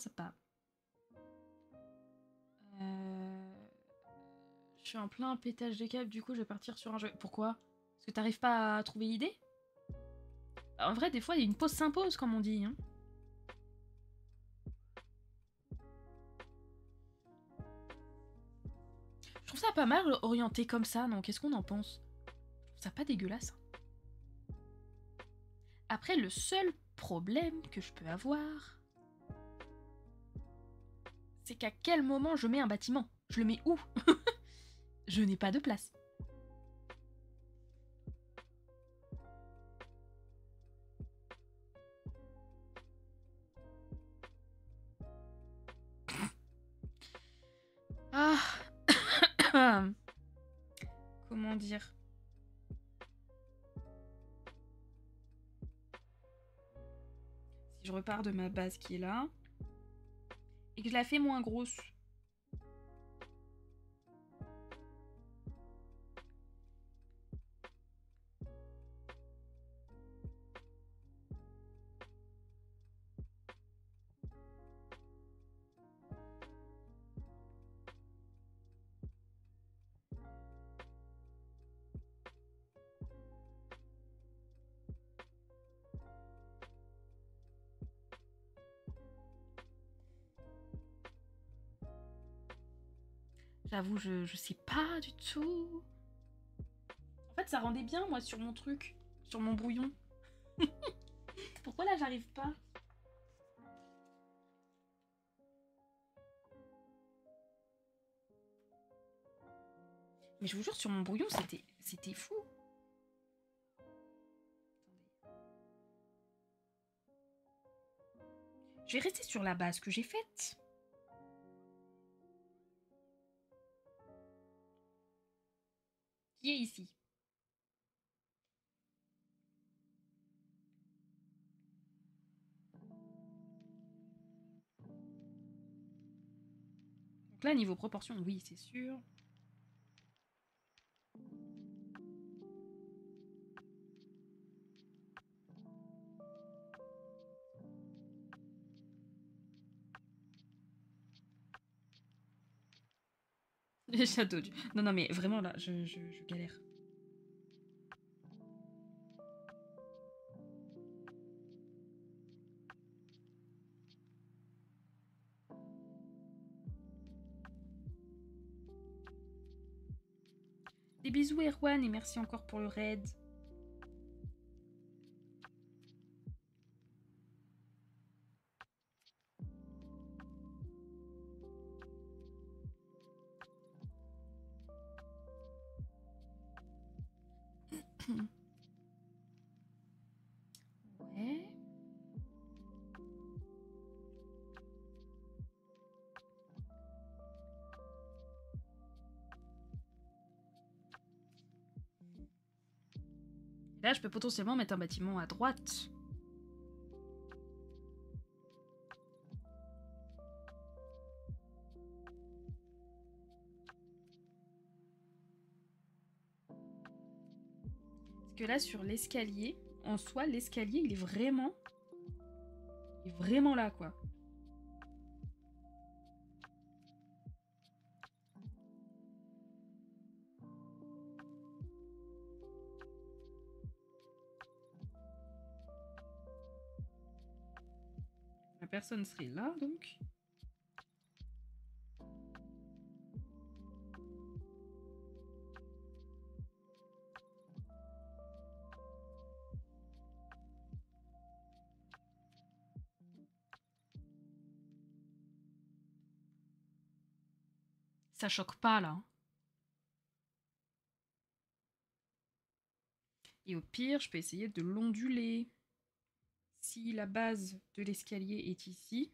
Je suis en plein pétage de câble, du coup je vais partir sur un jeu. Pourquoi? Parce que t'arrives pas à trouver l'idée? En vrai, des fois, une pause s'impose, comme on dit. Hein. Je trouve ça pas mal orienté comme ça, non? Qu'est-ce qu'on en pense? Je trouve ça pas dégueulasse. Après, le seul problème que je peux avoir, c'est qu'à quel moment je mets un bâtiment? Je le mets où? Je n'ai pas de place. Ah. Comment dire? Si je repars de ma base qui est là et que je la fais moins grosse. J'avoue, je sais pas du tout. En fait, ça rendait bien, moi, sur mon truc. Sur mon brouillon. Pourquoi là, j'arrive pas? Mais je vous jure, sur mon brouillon, c'était fou. Je vais rester sur la base que j'ai faite. Qui est ici? Donc là, niveau proportion, oui, c'est sûr. Les châteaux du... Non, non, mais vraiment, là, je galère. Des bisous, Erwan, et merci encore pour le raid. Ouais. Là, je peux potentiellement mettre un bâtiment à droite. Parce que là, sur l'escalier, en soi, l'escalier, il est vraiment là, quoi. La personne serait là, donc. Ça choque pas, là. Et au pire, je peux essayer de l'onduler. Si la base de l'escalier est ici...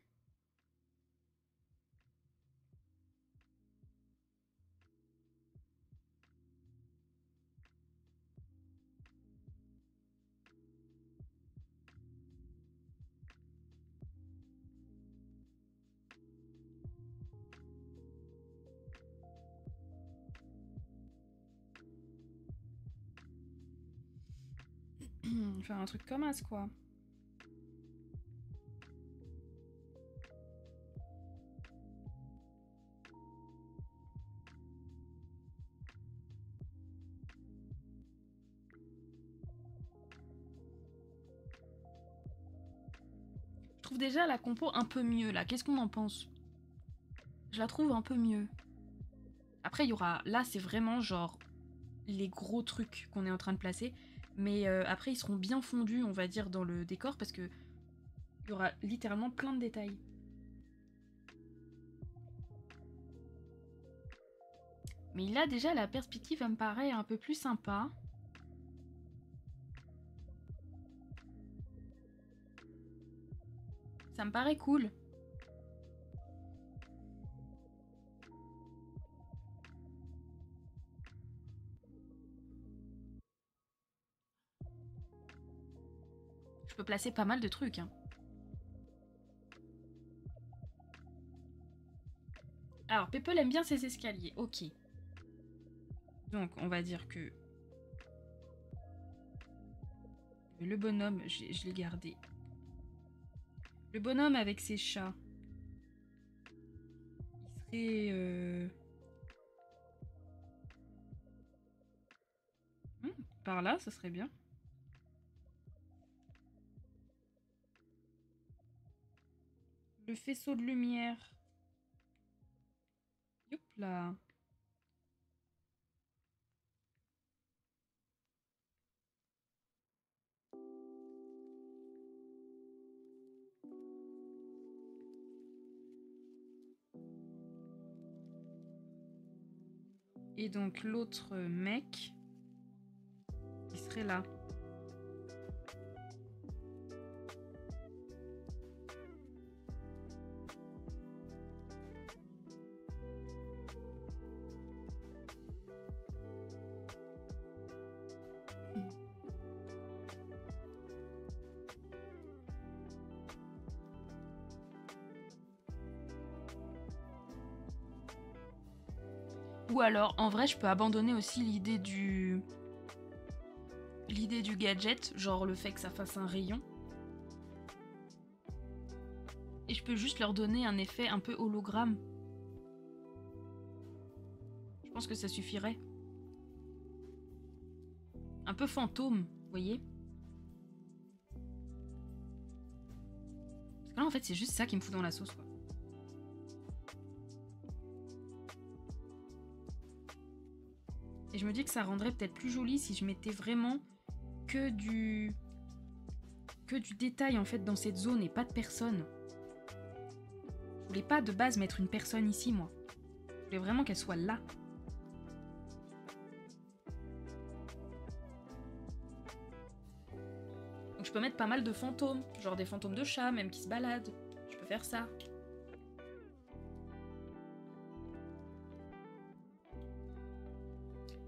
Faire un truc comme as, quoi. Je trouve déjà la compo un peu mieux, là. Qu'est-ce qu'on en pense? Je la trouve un peu mieux. Après, il y aura... Là, c'est vraiment, genre, les gros trucs qu'on est en train de placer. Mais après, ils seront bien fondus, on va dire, dans le décor, parce que il y aura littéralement plein de détails. Mais là, déjà, la perspective, elle me paraît un peu plus sympa. Ça me paraît cool. Je peux placer pas mal de trucs. Hein. Alors, Peppel aime bien ses escaliers. Ok. Donc, on va dire que... Le bonhomme, je l'ai gardé. Le bonhomme avec ses chats. Il serait... par là, ça serait bien. Le faisceau de lumière. Hop là. Et donc l'autre mec, il serait là. Ou alors, en vrai, je peux abandonner aussi l'idée du gadget, genre le fait que ça fasse un rayon. Et je peux juste leur donner un effet un peu hologramme. Je pense que ça suffirait. Un peu fantôme, vous voyez? Parce que là, en fait, c'est juste ça qui me fout dans la sauce, quoi. Et je me dis que ça rendrait peut-être plus joli si je mettais vraiment que du détail, en fait, dans cette zone et pas de personne. Je voulais pas de base mettre une personne ici, moi. Je voulais vraiment qu'elle soit là. Donc je peux mettre pas mal de fantômes, genre des fantômes de chats, même qui se baladent. Je peux faire ça.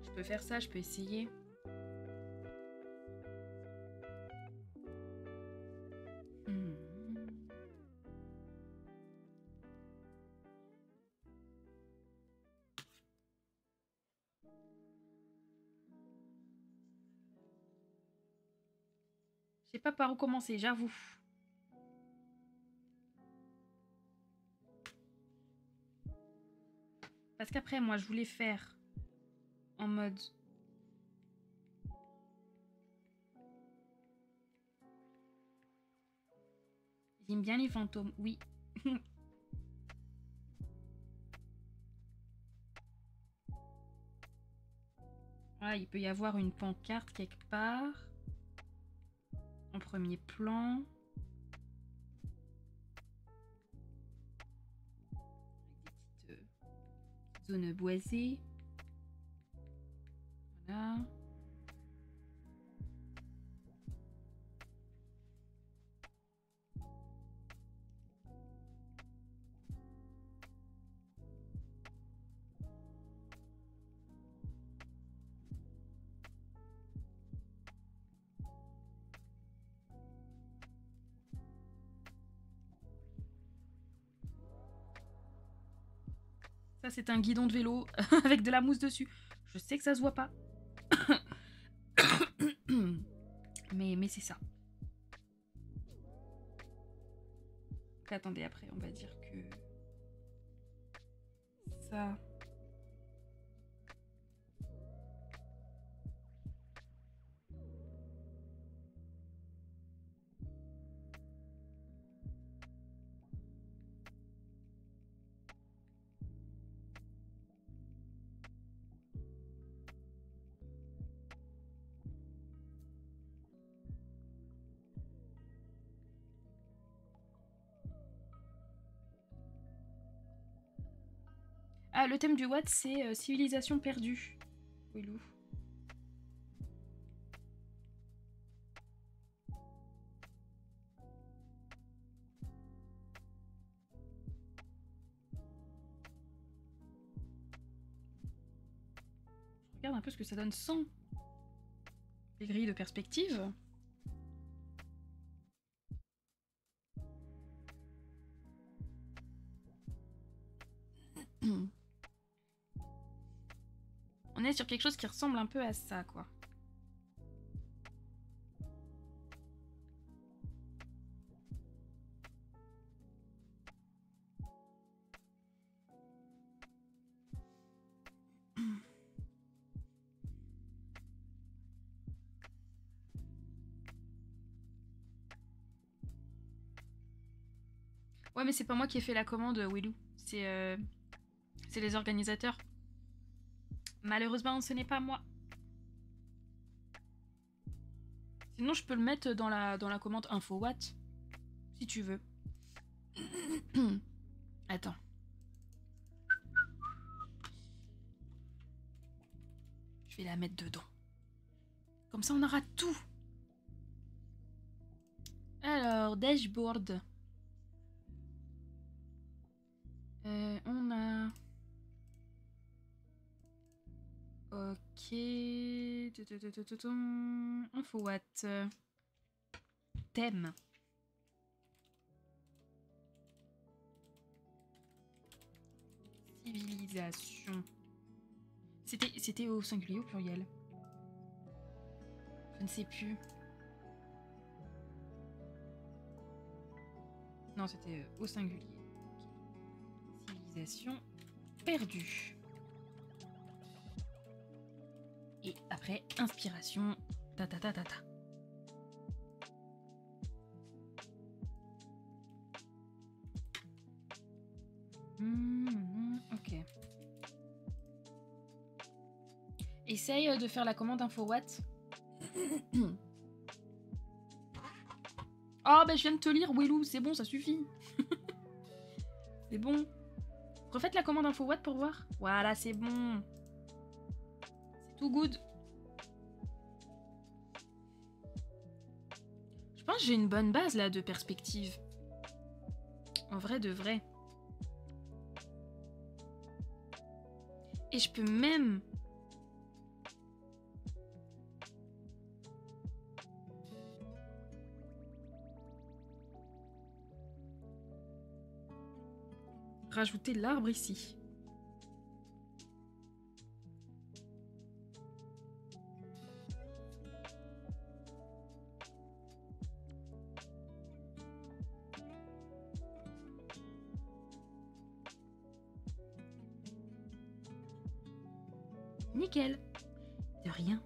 Je peux faire ça, je peux essayer. Je sais pas par où commencer, j'avoue. Parce qu'après, moi, je voulais faire en mode... J'aime bien les fantômes, oui. Ah, il peut y avoir une pancarte quelque part. En premier plan. Avec des petites zones boisées. Voilà. Ça, c'est un guidon de vélo avec de la mousse dessus. Je sais que ça se voit pas. mais c'est ça. Donc, attendez, après, on va dire que... Ça... Ah, le thème du Watt, c'est civilisation perdue. Willou. Je regarde un peu ce que ça donne sans les grilles de perspective. On est sur quelque chose qui ressemble un peu à ça, quoi. Ouais, mais c'est pas moi qui ai fait la commande, Willou. C'est les organisateurs. Malheureusement, ce n'est pas moi. Sinon, je peux le mettre dans la commande InfoWatt. Si tu veux. Attends. Je vais la mettre dedans. Comme ça, on aura tout. Alors, dashboard. On a... Ok. InfoWatt. Thème. Civilisation. C'était au singulier ou au pluriel? Je ne sais plus. Non, c'était au singulier. Okay. Civilisation perdue. Et après, inspiration. Ta ta ta ta ta. Ok. Essaye de faire la commande InfoWatt. Oh, bah je viens de te lire, Willou, c'est bon, ça suffit. C'est bon. Refaites la commande InfoWatt pour voir. Voilà, c'est bon. C'est tout good. Je pense que j'ai une bonne base là de perspective. En vrai de vrai. Et je peux même... rajouter l'arbre ici. Nickel. De rien.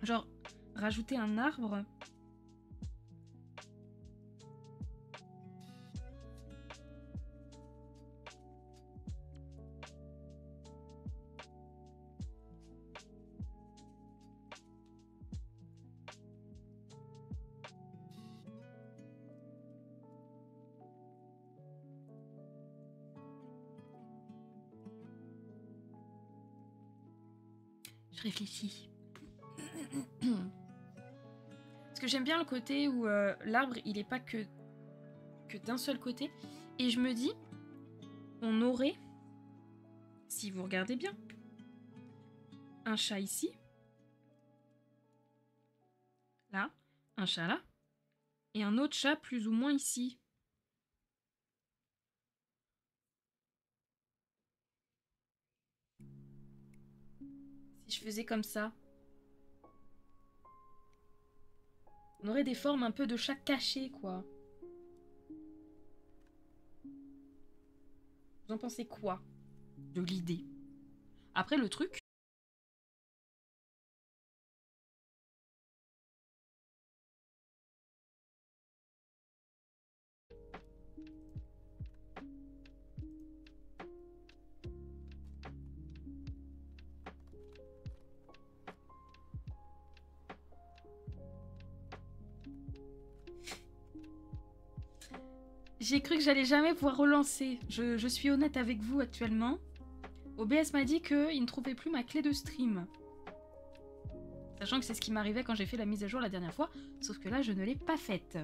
Genre, rajouter un arbre. Je réfléchis. Parce que j'aime bien le côté où l'arbre, il est pas que d'un seul côté. Et je me dis, on aurait, si vous regardez bien, un chat ici. Là. Un chat là. Et un autre chat plus ou moins ici. Si je faisais comme ça. On aurait des formes un peu de chat caché, quoi. Vous en pensez quoi de l'idée? Après, le truc... J'ai cru que j'allais jamais pouvoir relancer. Je suis honnête avec vous actuellement. OBS m'a dit qu'il ne trouvait plus ma clé de stream. Sachant que c'est ce qui m'arrivait quand j'ai fait la mise à jour la dernière fois. Sauf que là, je ne l'ai pas faite.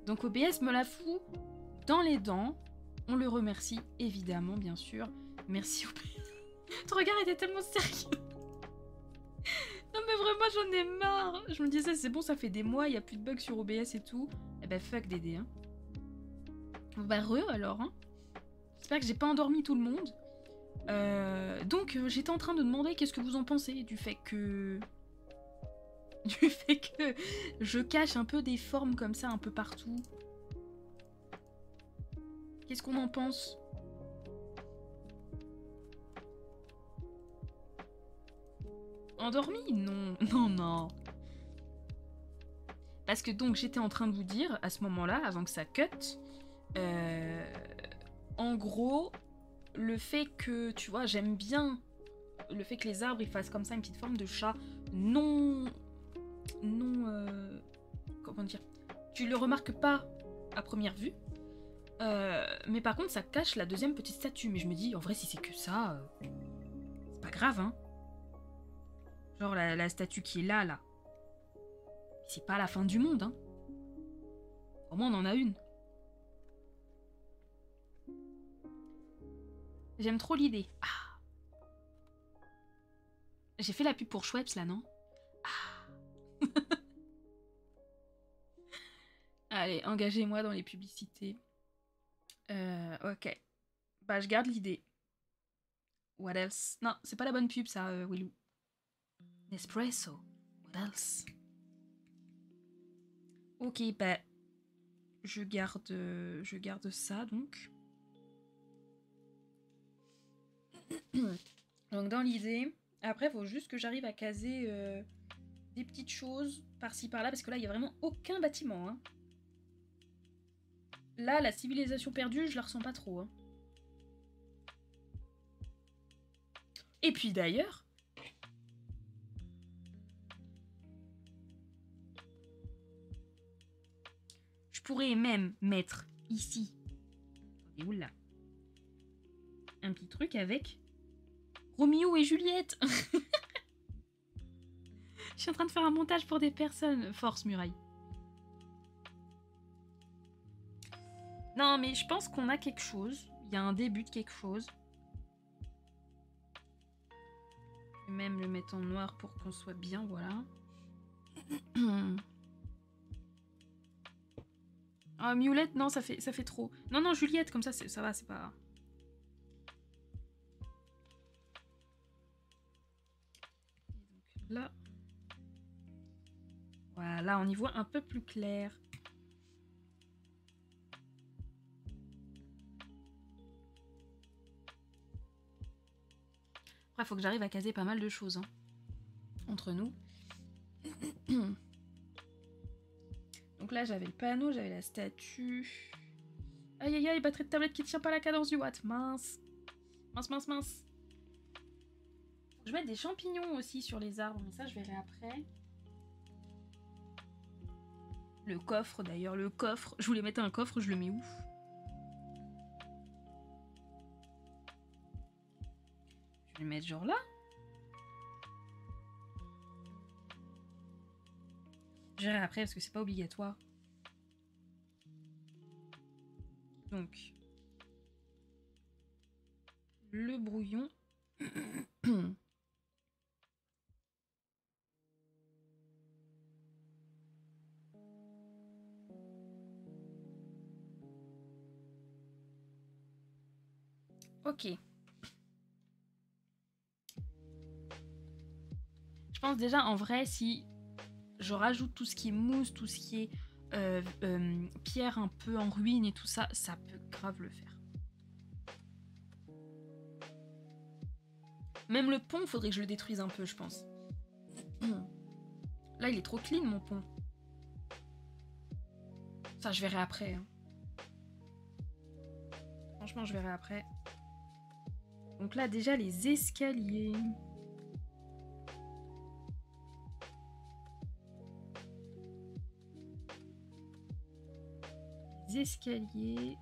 Donc OBS me la fout dans les dents. On le remercie, évidemment, bien sûr. Merci OBS. Ton regard était tellement sérieux. Non mais vraiment, j'en ai marre. Je me disais, c'est bon, ça fait des mois, il n'y a plus de bugs sur OBS et tout. Eh ben fuck Dédé, hein. Bah alors, hein. J'espère que j'ai pas endormi tout le monde. Donc j'étais en train de demander qu'est-ce que vous en pensez du fait que... Du fait que je cache un peu des formes comme ça un peu partout. Qu'est-ce qu'on en pense? Endormi? Non, non, non. Parce que donc j'étais en train de vous dire, à ce moment-là, avant que ça cut, en gros, le fait que, tu vois, j'aime bien le fait que les arbres ils fassent comme ça une petite forme de chat non... comment dire? Tu le remarques pas à première vue. Mais par contre, ça cache la deuxième petite statue. Mais je me dis, en vrai, si c'est que ça, c'est pas grave, hein. Genre la statue qui est là, là. C'est pas la fin du monde, hein. Au moins, on en a une. J'aime trop l'idée. Ah. J'ai fait la pub pour Schweppes, là, non? Ah. Allez, engagez-moi dans les publicités. Ok. Bah, je garde l'idée. What else? Non, c'est pas la bonne pub, ça, Willou. Nespresso. What else? Ok, bah... Je garde ça, donc. Donc, dans l'idée... Après, il faut juste que j'arrive à caser des petites choses par-ci, par-là, parce que là, il n'y a vraiment aucun bâtiment, hein. Là, la civilisation perdue, je la ressens pas trop, hein. Et puis, d'ailleurs... Je pourrais même mettre ici... Attendez, oula. Un petit truc avec... Roméo et Juliette. Je suis en train de faire un montage pour des personnes. Force, Muraille. Non, mais je pense qu'on a quelque chose. Il y a un début de quelque chose. Je vais même le mettre en noir pour qu'on soit bien, voilà. Ah, Miolette, non, ça fait trop. Non, non, Juliette, comme ça va, c'est pas... Et donc là... Voilà, on y voit un peu plus clair. Après, il faut que j'arrive à caser pas mal de choses, hein, entre nous. Donc là, j'avais le panneau, j'avais la statue. Aïe aïe aïe, batterie de tablette qui tient pas la cadence du watt. Mince. Mince, mince, mince. Je vais mettre des champignons aussi sur les arbres, mais ça, je verrai après. Le coffre, d'ailleurs, le coffre. Je voulais mettre un coffre, je le mets où? Je vais le mettre genre là. Je verrai après parce que c'est pas obligatoire. Donc, le brouillon. Ok. Je pense déjà en vrai si je rajoute tout ce qui est mousse, tout ce qui est pierre un peu en ruine et tout ça, ça peut grave le faire. Même le pont, faudrait que je le détruise un peu, je pense. Là, il est trop clean, mon pont. Ça, je verrai après. Hein. Franchement, je verrai après. Donc là, déjà, les escaliers. Les escaliers.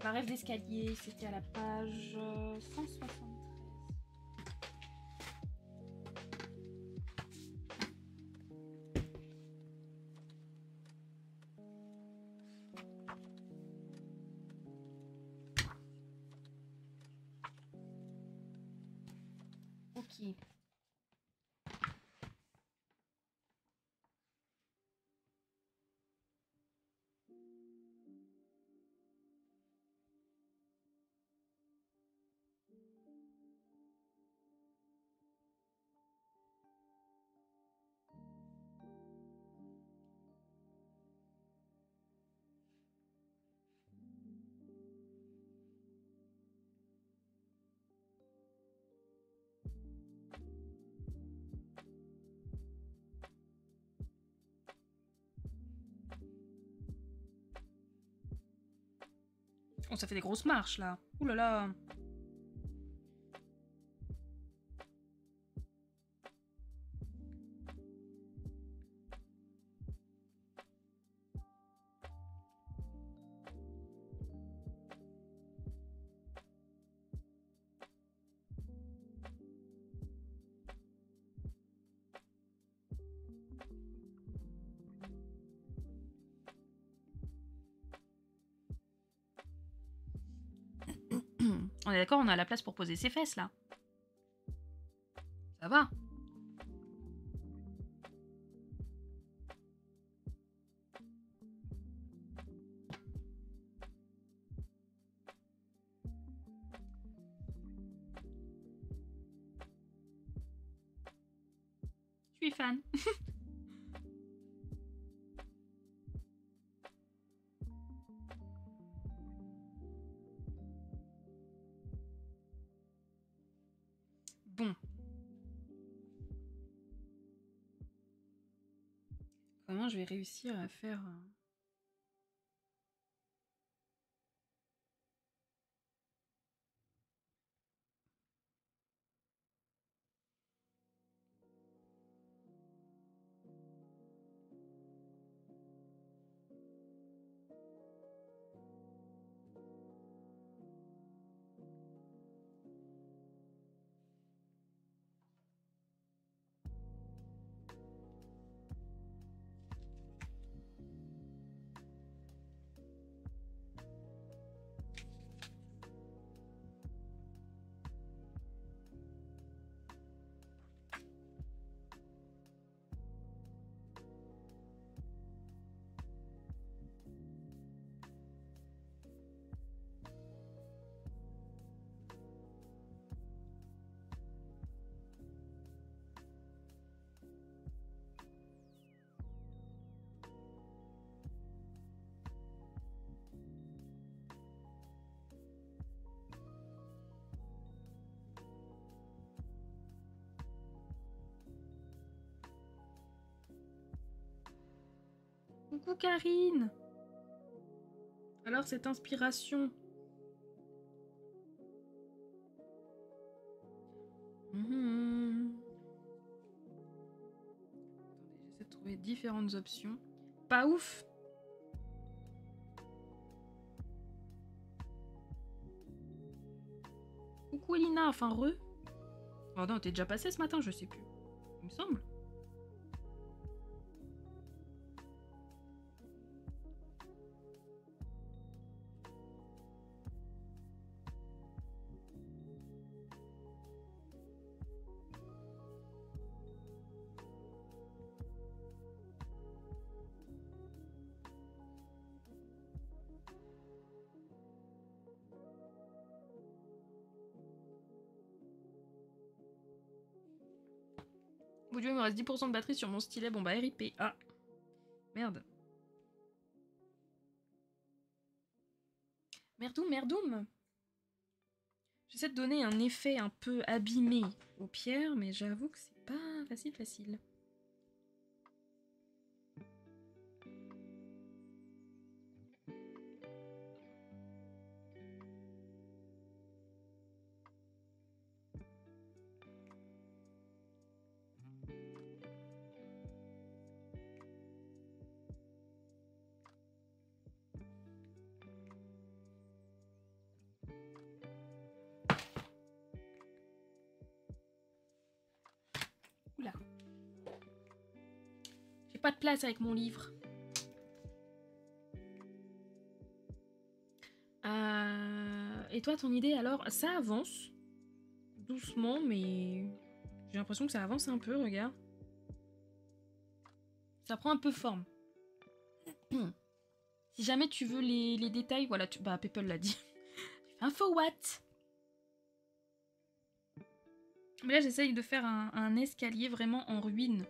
Ma rêve d'escalier, c'était à la page 173. Ok. Oh, ça fait des grosses marches là. Ouh là là. On est d'accord, on a la place pour poser ses fesses là. Ça va. Je suis fan. Bon. Comment je vais réussir à faire... Coucou Karine. Alors cette inspiration. Attendez, j'essaie de trouver différentes options. Pas ouf. Coucou Elina, enfin re. Oh non, t'es déjà passé ce matin, je sais plus. Il me semble. Mon dieu, il me reste 10% de batterie sur mon stylet. Bon bah RIP. Ah. Merde. Merdoum, merdoum. J'essaie de donner un effet un peu abîmé aux pierres, mais j'avoue que c'est pas facile. pas de place avec mon livre. Et toi, ton idée alors? Ça avance. Doucement, mais j'ai l'impression que ça avance un peu, regarde. Ça prend un peu forme. Si jamais tu veux les détails, voilà, bah Peple l'a dit. Info what? Mais là, j'essaye de faire un escalier vraiment en ruine.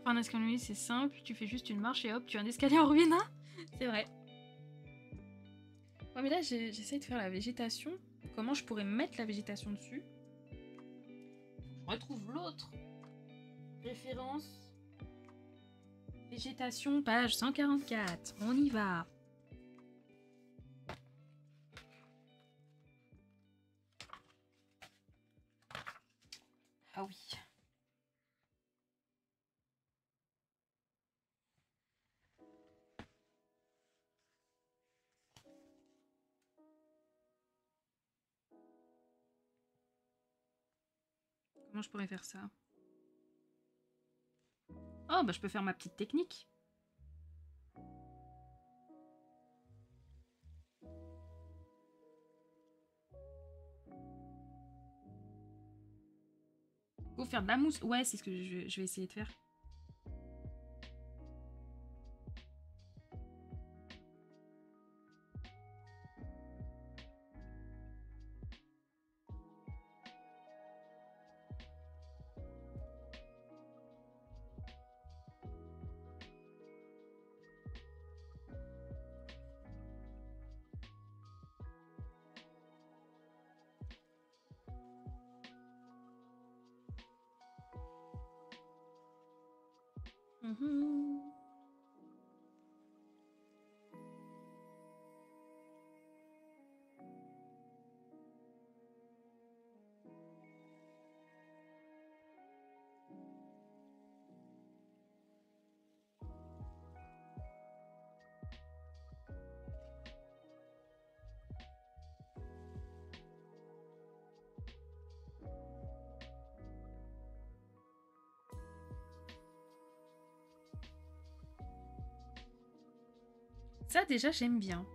Faire un escalier, c'est simple, tu fais juste une marche et hop, tu as un escalier en ruine, hein. C'est vrai. Ouais, mais là, j'essaye de faire la végétation. Comment je pourrais mettre la végétation dessus? Je retrouve l'autre. Référence. Végétation, page 144. On y va. Ah oui. Comment je pourrais faire ça? Oh, bah je peux faire ma petite technique. Faut faire de la mousse. Ouais, c'est ce que je vais essayer de faire. Ça, déjà, j'aime bien.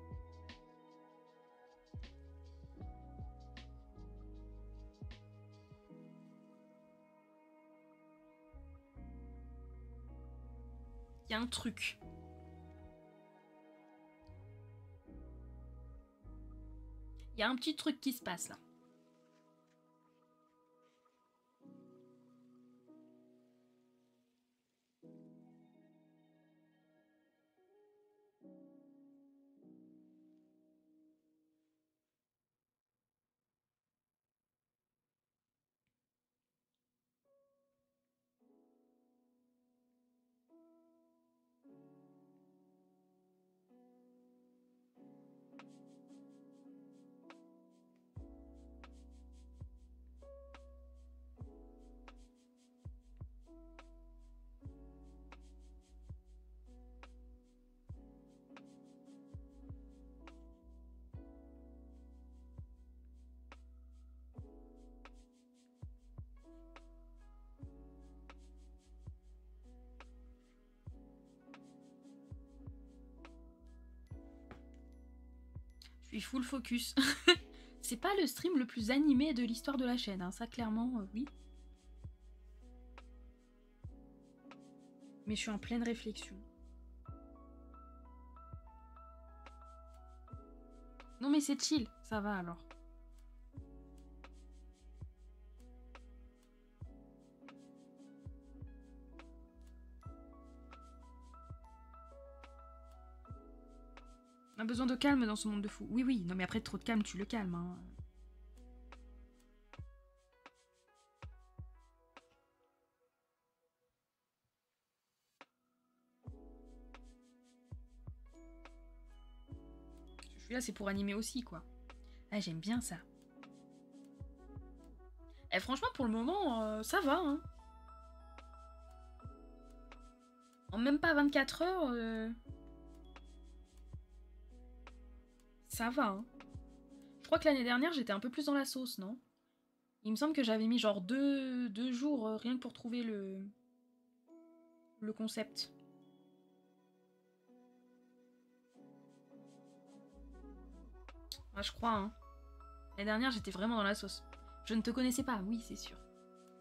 Il y a un truc. Il y a un petit truc qui se passe là. Je suis full focus. C'est pas le stream le plus animé de l'histoire de la chaîne, hein. Ça clairement, oui. Mais je suis en pleine réflexion. Non mais c'est chill, ça va alors. On a besoin de calme dans ce monde de fou. Oui, oui, non mais après trop de calme, tu le calmes. Hein. Je suis là, c'est pour animer aussi, quoi. Ah, j'aime bien ça. Et franchement, pour le moment, ça va. Hein. En même pas 24 heures, ça va. Hein. Je crois que l'année dernière, j'étais un peu plus dans la sauce, non? Il me semble que j'avais mis genre deux jours rien que pour trouver le concept. Ah, je crois, hein. L'année dernière, j'étais vraiment dans la sauce. Je ne te connaissais pas, oui, c'est sûr.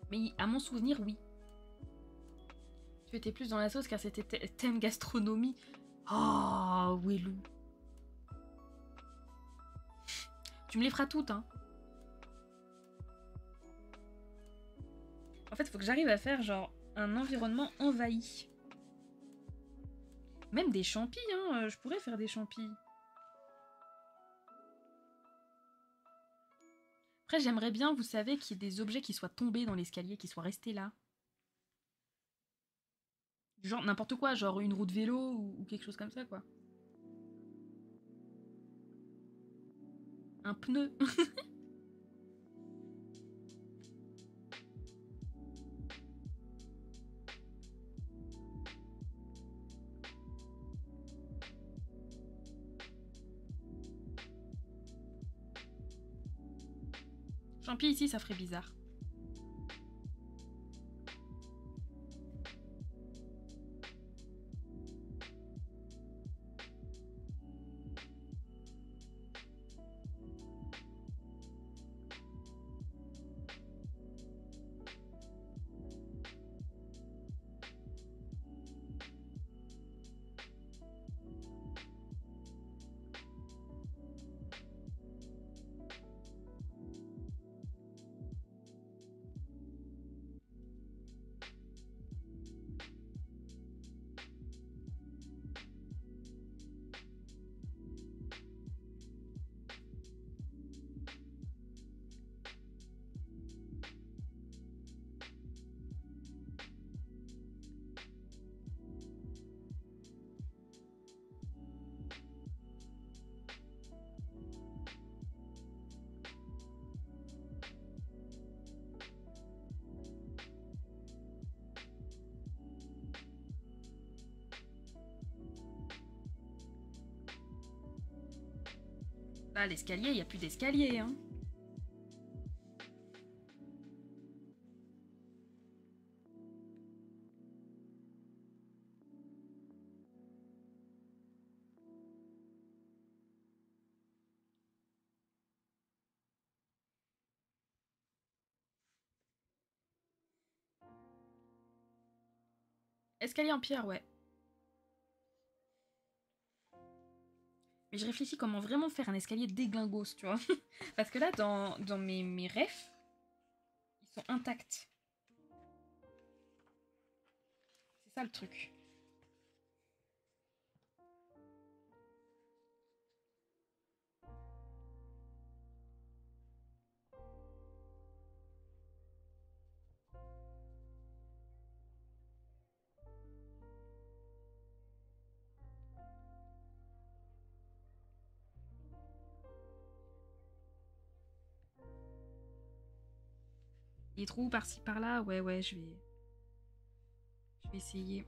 Mais à mon souvenir, oui. Tu étais plus dans la sauce car c'était thème gastronomie. Oh, Wellou. Tu me les feras toutes, hein. En fait, il faut que j'arrive à faire genre un environnement envahi. Même des champis, hein. Je pourrais faire des champis. Après, j'aimerais bien, vous savez, qu'il y ait des objets qui soient tombés dans l'escalier, qui soient restés là. Genre n'importe quoi, genre une roue de vélo ou quelque chose comme ça, quoi. Un pneu. Champi ici, ça ferait bizarre. Là, l'escalier, il n'y a plus d'escalier, hein. Escalier en pierre, ouais. Mais je réfléchis comment vraiment faire un escalier déglingos, tu vois. Parce que là, dans mes refs, ils sont intacts. C'est ça le truc. Les trous par-ci par-là, ouais, je vais essayer.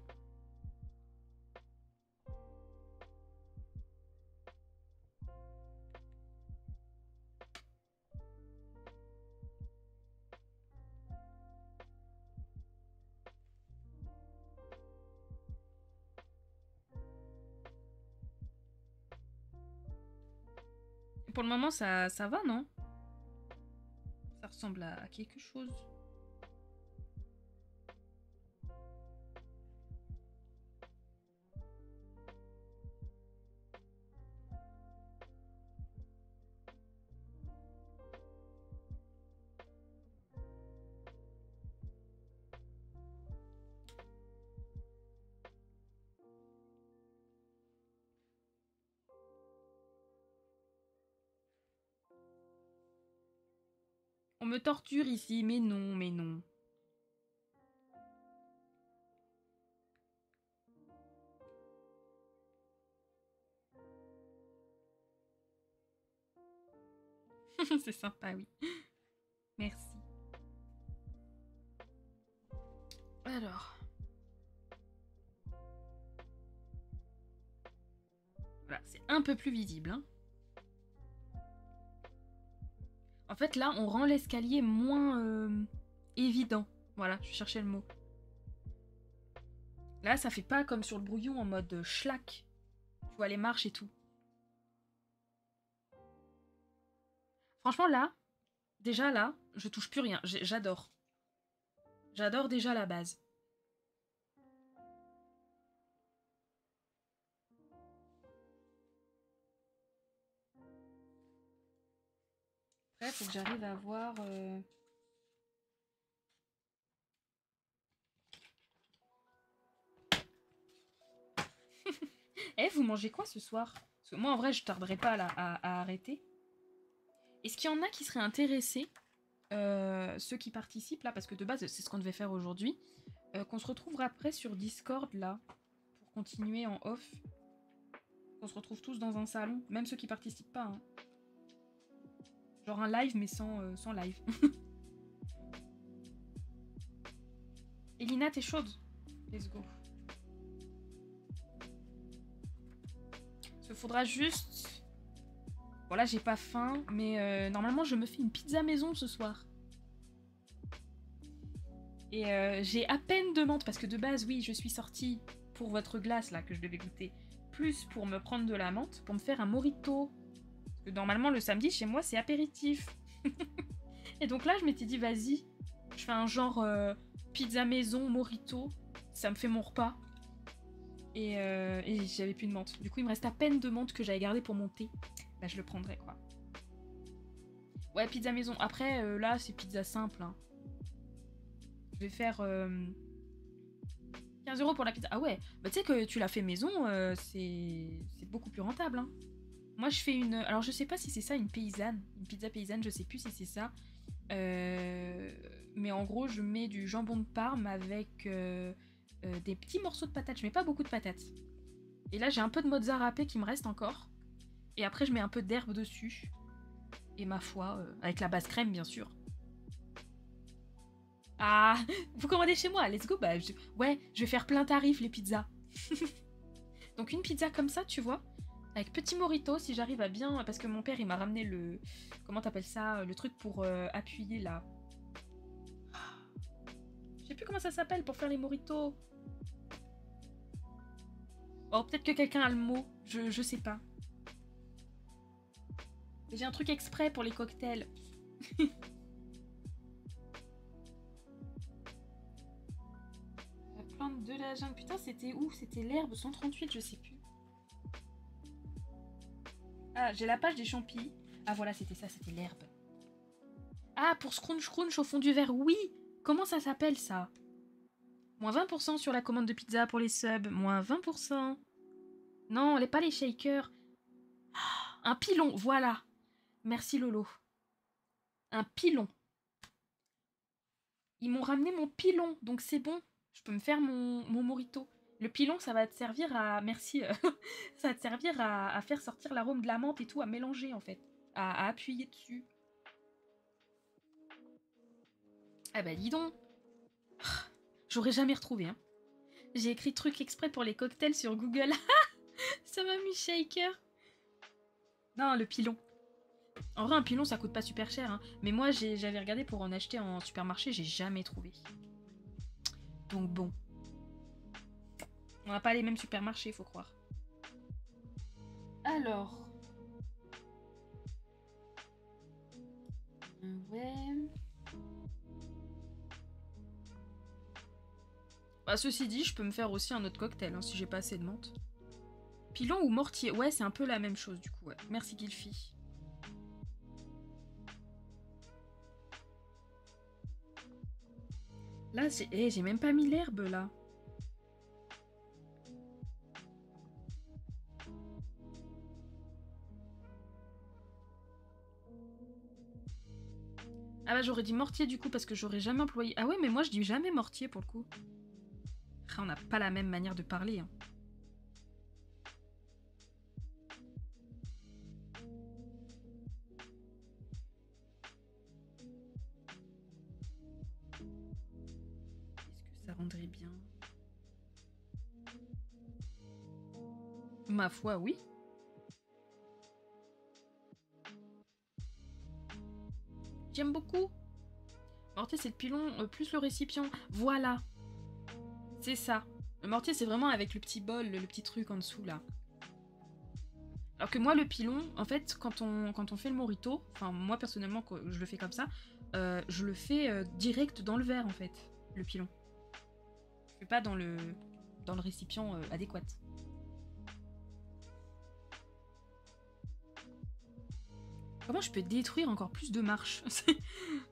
Pour le moment, ça va, non? Ça ressemble à quelque chose. On me torture ici, mais non, mais non. C'est sympa, oui. Merci. Alors. Voilà, c'est un peu plus visible. Hein. En fait, là, on rend l'escalier moins évident. Voilà, je cherchais le mot. Là, ça fait pas comme sur le brouillon en mode schlack. Tu vois les marches et tout. Franchement, là, déjà là, je touche plus rien. J'adore. J'adore déjà la base. Après, faut que j'arrive à voir... Eh, vous mangez quoi ce soir? Parce que moi, en vrai, je tarderai pas là à arrêter. Est-ce qu'il y en a qui seraient intéressés, ceux qui participent là, parce que de base, c'est ce qu'on devait faire aujourd'hui, qu'on se retrouve après sur Discord là, pour continuer en off. On se retrouve tous dans un salon, même ceux qui participent pas. Hein. Genre un live, mais sans live. Elina, t'es chaude? Let's go. Il faudra juste... Bon là, j'ai pas faim, mais normalement, je me fais une pizza maison ce soir. Et j'ai à peine de menthe, parce que de base, oui, je suis sortie pour votre glace, là, que je devais goûter, plus pour me prendre de la menthe, pour me faire un mojito. Parce que normalement, le samedi, chez moi, c'est apéritif. Et donc là, je m'étais dit, vas-y, je fais un genre pizza maison, mojito, ça me fait mon repas. Et j'avais plus de menthe. Du coup, il me reste à peine de menthe que j'avais gardé pour mon thé. Bah, je le prendrai, quoi. Ouais, pizza maison. Après, là, c'est pizza simple, hein. Je vais faire 15 € pour la pizza. Ah ouais, bah tu sais que tu l'as fait maison, c'est beaucoup plus rentable. Hein. Moi je fais une... Alors je sais pas si c'est ça une paysanne, une pizza paysanne, je sais plus si c'est ça. Mais en gros je mets du jambon de Parme avec des petits morceaux de patates. Je mets pas beaucoup de patates. Et là j'ai un peu de mozza râpé qui me reste encore. Et après je mets un peu d'herbe dessus. Et ma foi, avec la base crème bien sûr. Ah, vous commandez chez moi, let's go. Bah, ouais, je vais faire plein tarif les pizzas. Donc une pizza comme ça, tu vois, avec petit morito, si j'arrive à bien... Parce que mon père, il m'a ramené le... Comment t'appelles ça? Le truc pour appuyer là. Je sais plus comment ça s'appelle pour faire les moritos. Oh, peut-être que quelqu'un a le mot. Je sais pas. J'ai un truc exprès pour les cocktails. La plante de la jungle. Putain, c'était où? C'était l'herbe 138, je sais plus. Ah, j'ai la page des champis. Ah voilà, c'était ça, c'était l'herbe. Ah, pour scrunch crunch au fond du verre, oui. Comment ça s'appelle ça? Moins 20% sur la commande de pizza pour les subs. Moins 20%. Non, pas les shakers. Un pilon, voilà. Merci Lolo. Un pilon. Ils m'ont ramené mon pilon, donc c'est bon. Je peux me faire mon morito. Le pilon, ça va te servir à... Merci. Ça va te servir à faire sortir l'arôme de la menthe et tout, à mélanger en fait. À appuyer dessus. Ah bah dis donc. J'aurais jamais retrouvé. Hein. J'ai écrit truc exprès pour les cocktails sur Google. Ça m'a mis shaker. Non, le pilon. En vrai, un pilon, ça coûte pas super cher. Hein. Mais moi, j'avais regardé pour en acheter en supermarché, j'ai jamais trouvé. Donc bon. On n'a pas les mêmes supermarchés, faut croire. Alors. Ouais. Bah, ceci dit, je peux me faire aussi un autre cocktail, hein, si j'ai pas assez de menthe. Pilon ou mortier? Ouais, c'est un peu la même chose, du coup. Ouais. Merci, Gilfi. Là, j'ai même pas mis l'herbe, là. Ah bah j'aurais dit mortier du coup parce que j'aurais jamais employé... Ah ouais mais moi je dis jamais mortier pour le coup. Ah, on n'a pas la même manière de parler. Hein. Est-ce que ça rendrait bien? Ma foi, oui. J'aime beaucoup. Mortier, c'est le pilon plus le récipient. Voilà. C'est ça. Le mortier, c'est vraiment avec le petit bol, le petit truc en dessous, là. Alors que moi, le pilon, en fait, quand on fait le morito, enfin, moi, personnellement, je le fais comme ça, je le fais direct dans le verre, en fait, le pilon. Je fais pas dans le récipient adéquat. Comment je peux détruire encore plus de marches?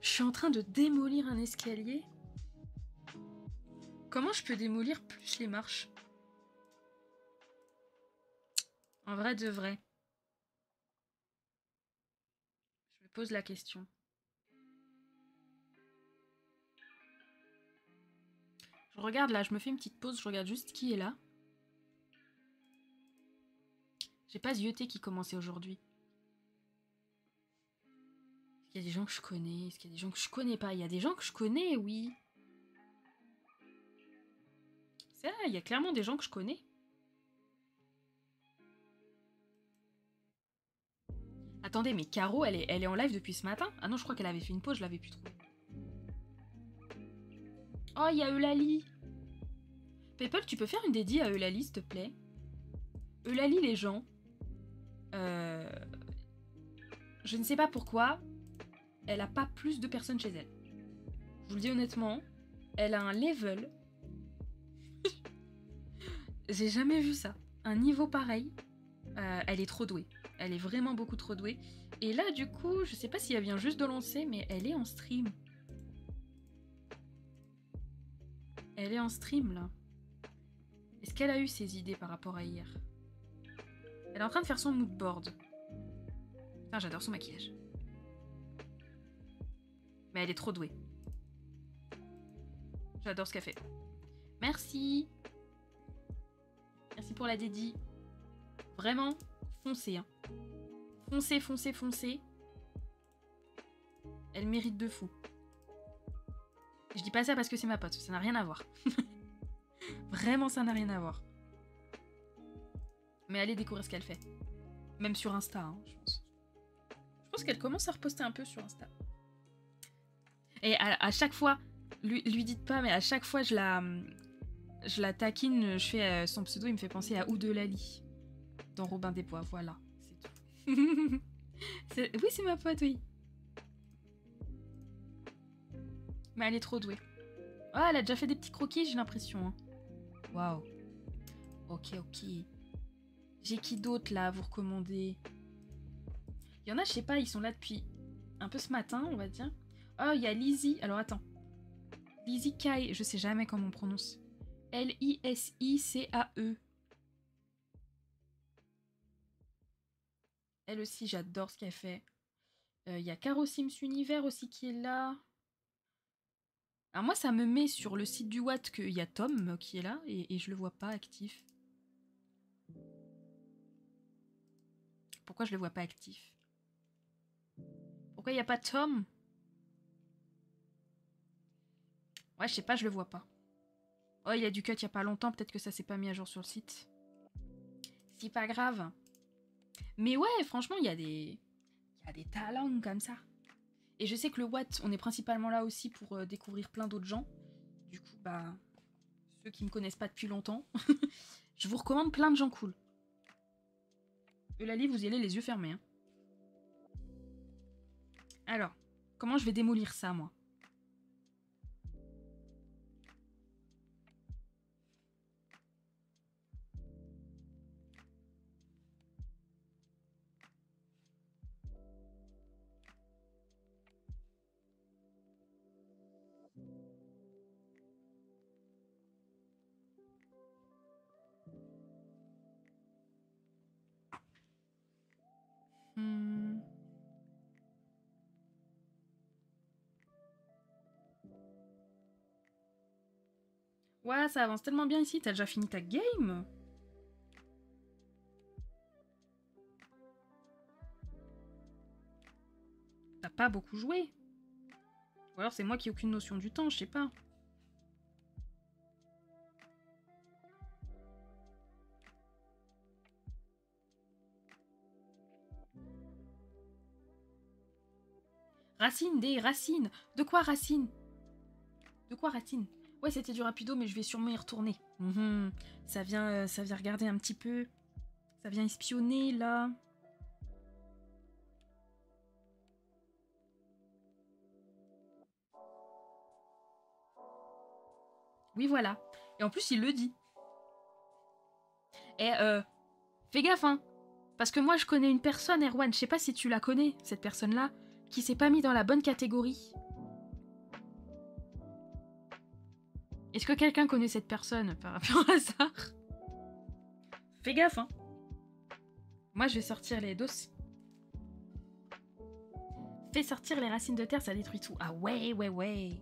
Je suis en train de démolir un escalier. Comment je peux démolir plus les marches? En vrai de vrai. Je me pose la question. Je regarde là, je me fais une petite pause, je regarde juste qui est là. J'ai pas zioté qui commençait aujourd'hui. Est-ce qu'il y a des gens que je connais? Est-ce qu'il y a des gens que je connais pas? Il y a des gens que je connais, oui. C'est vrai, il y a clairement des gens que je connais. Attendez, mais Caro, elle est en live depuis ce matin? Ah non, je crois qu'elle avait fait une pause, je l'avais plus trouvée. Oh, il y a Eulalie. People, tu peux faire une dédie à Eulalie, s'il te plaît? Eulalie, les gens. Je ne sais pas pourquoi, elle a pas plus de personnes chez elle. Je vous le dis honnêtement, elle a un level. J'ai jamais vu ça. Un niveau pareil. Elle est trop douée. Elle est vraiment beaucoup trop douée. Et là, du coup, je sais pas si elle vient juste de lancer, mais elle est en stream. Elle est en stream, là. Est-ce qu'elle a eu ses idées par rapport à hier? Elle est en train de faire son mood board. Putain, j'adore son maquillage. Mais elle est trop douée. J'adore ce qu'elle fait. Merci. Merci pour la dédie. Vraiment, foncez. Hein. Foncez, foncez, foncez. Elle mérite de fou. Je dis pas ça parce que c'est ma pote, ça n'a rien à voir. Vraiment, ça n'a rien à voir. Mais allez découvrir ce qu'elle fait. Même sur Insta, hein, je pense. Je pense qu'elle commence à reposter un peu sur Insta. Et à chaque fois, lui dites pas, mais à chaque fois je la taquine, je fais son pseudo, il me fait penser à Oudelali dans Robin des Bois, voilà, c'est tout. Oui, c'est ma pote, oui. Mais elle est trop douée. Oh, elle a déjà fait des petits croquis, j'ai l'impression. Hein. Waouh. Ok, ok. J'ai qui d'autre là à vous recommander? Il y en a, je sais pas, ils sont là depuis un peu ce matin, on va dire. Oh, il y a Lizzie. Alors attends. Lizzie Kai, je sais jamais comment on prononce. L-I-S-I-C-A-E. Elle aussi, j'adore ce qu'elle fait. Il y a Caro Sims Univers aussi qui est là. Alors moi, ça me met sur le site du Watt qu'il y a Tom qui est là et je le vois pas actif. Pourquoi je le vois pas actif? Pourquoi il n'y a pas Tom? Ouais, je sais pas, je le vois pas. Oh, il y a du cut il y a pas longtemps, peut-être que ça s'est pas mis à jour sur le site. C'est pas grave. Mais ouais, franchement, il y a des talents comme ça. Et je sais que le Watt, on est principalement là aussi pour découvrir plein d'autres gens. Du coup, bah, ceux qui me connaissent pas depuis longtemps, je vous recommande plein de gens cool. Eulalie, vous y allez les yeux fermés. Hein. Alors, comment je vais démolir ça, moi? Ouais, ça avance tellement bien ici. T'as déjà fini ta game? T'as pas beaucoup joué? Ou alors c'est moi qui ai aucune notion du temps, je sais pas. Racine des racines. De quoi racine? De quoi racine? Ouais, c'était du rapido, mais je vais sûrement y retourner. Ça vient regarder un petit peu. Ça vient espionner, là. Oui, voilà. Et en plus, il le dit. Et fais gaffe, hein. Parce que moi, je connais une personne, Erwan, je sais pas si tu la connais, cette personne-là, qui s'est pas mis dans la bonne catégorie. Est-ce que quelqu'un connaît cette personne par hasard? Fais gaffe, hein. Moi, je vais sortir les dos. Fais sortir les racines de terre, ça détruit tout. Ah ouais, ouais, ouais.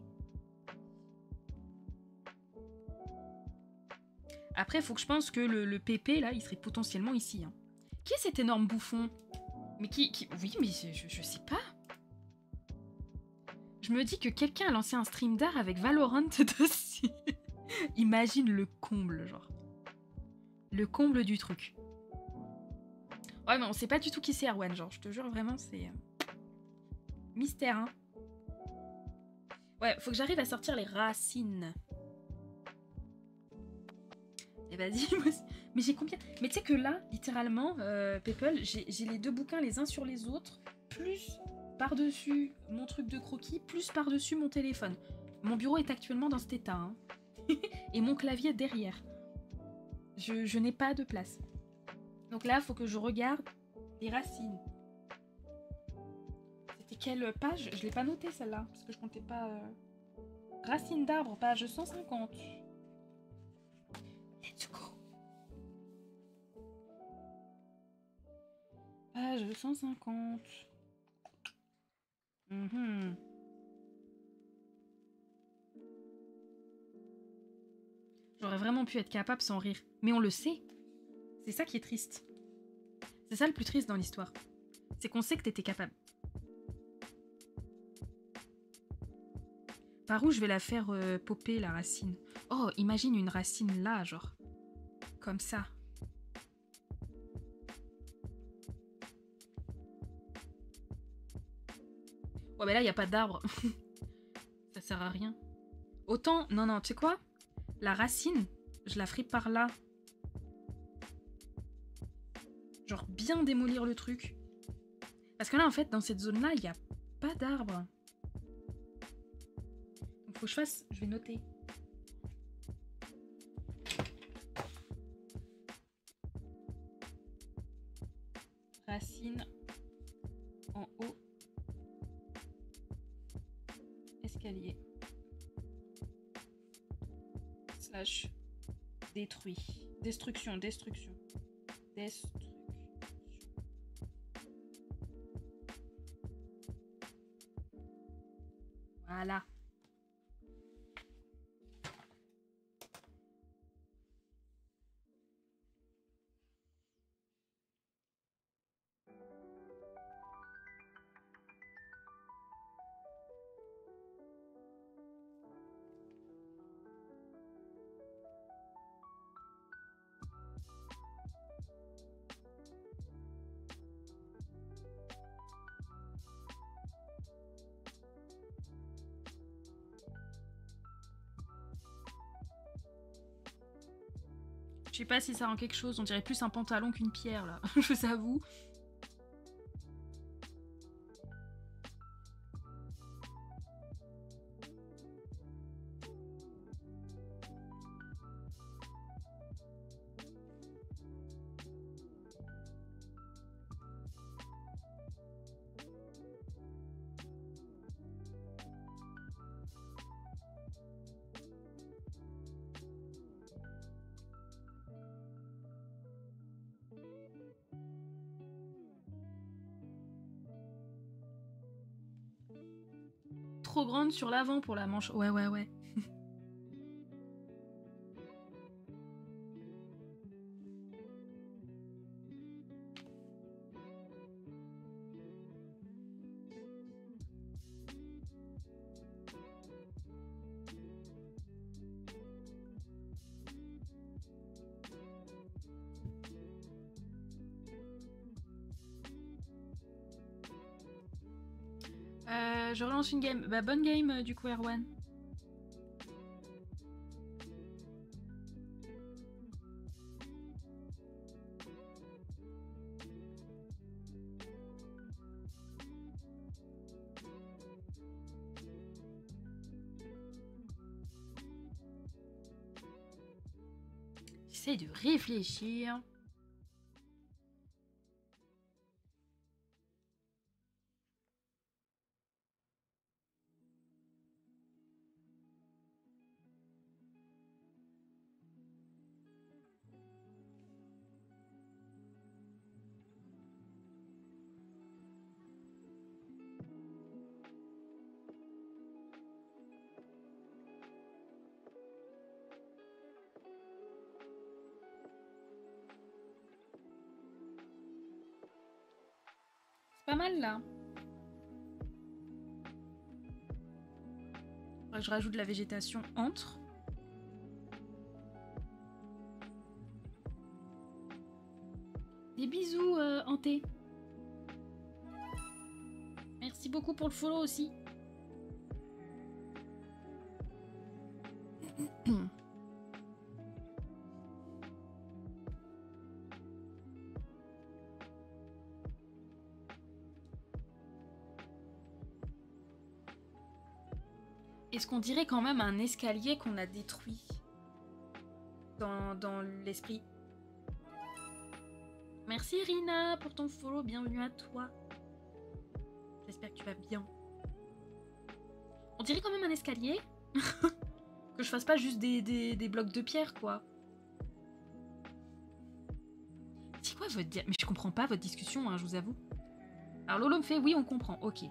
Après, faut que je pense que le PP, là, il serait potentiellement ici. Hein. Qui est cet énorme bouffon? Mais qui... Oui, mais je sais pas. Je me dis que quelqu'un a lancé un stream d'art avec Valorant dessus. Imagine le comble, genre. Le comble du truc. Ouais, mais on sait pas du tout qui c'est Erwan, genre, je te jure, vraiment, c'est... mystère, hein. Ouais, faut que j'arrive à sortir les racines. Et vas-y, mais j'ai combien? Mais tu sais que là, littéralement, People, j'ai les deux bouquins les uns sur les autres, plus par-dessus mon truc de croquis, plus par-dessus mon téléphone. Mon bureau est actuellement dans cet état, hein. Et mon clavier derrière. Je n'ai pas de place. Donc là, faut que je regarde les racines. C'était quelle page? Je l'ai pas noté celle-là, parce que je comptais pas... Racines d'arbre, page 150. Let's go. Page 150. J'aurais vraiment pu être capable sans rire. Mais on le sait. C'est ça qui est triste. C'est ça le plus triste dans l'histoire. C'est qu'on sait que t'étais capable. Par où je vais la faire popper, la racine? Oh, imagine une racine là, genre. Comme ça. Ouais, mais là, il n'y a pas d'arbre. Ça sert à rien. Autant... Non, non, tu sais quoi? La racine, je la ferai par là. Genre bien démolir le truc. Parce que là, en fait, dans cette zone-là, il n'y a pas d'arbre. Donc, faut que je fasse... Je vais noter. Racine en haut. Escalier. Slash détruit. Destruction, destruction. Destruction. Voilà. Je sais pas si ça rend quelque chose. On dirait plus un pantalon qu'une pierre, là. Je vous avoue. Trop grande sur l'avant pour la manche. Ouais, ouais, ouais. Je relance une game. Bah bonne game du coup Erwan. J'essaie de réfléchir. Pas mal là. Je rajoute de la végétation entre. Des bisous Hanté. Merci beaucoup pour le follow aussi. Est-ce qu'on dirait quand même un escalier qu'on a détruit dans l'esprit? Merci Rina pour ton follow, bienvenue à toi. J'espère que tu vas bien. On dirait quand même un escalier. Que je fasse pas juste des blocs de pierre quoi. C'est quoi votre... Mais je comprends pas votre discussion, hein, je vous avoue. Alors Lolo me fait oui on comprend, ok.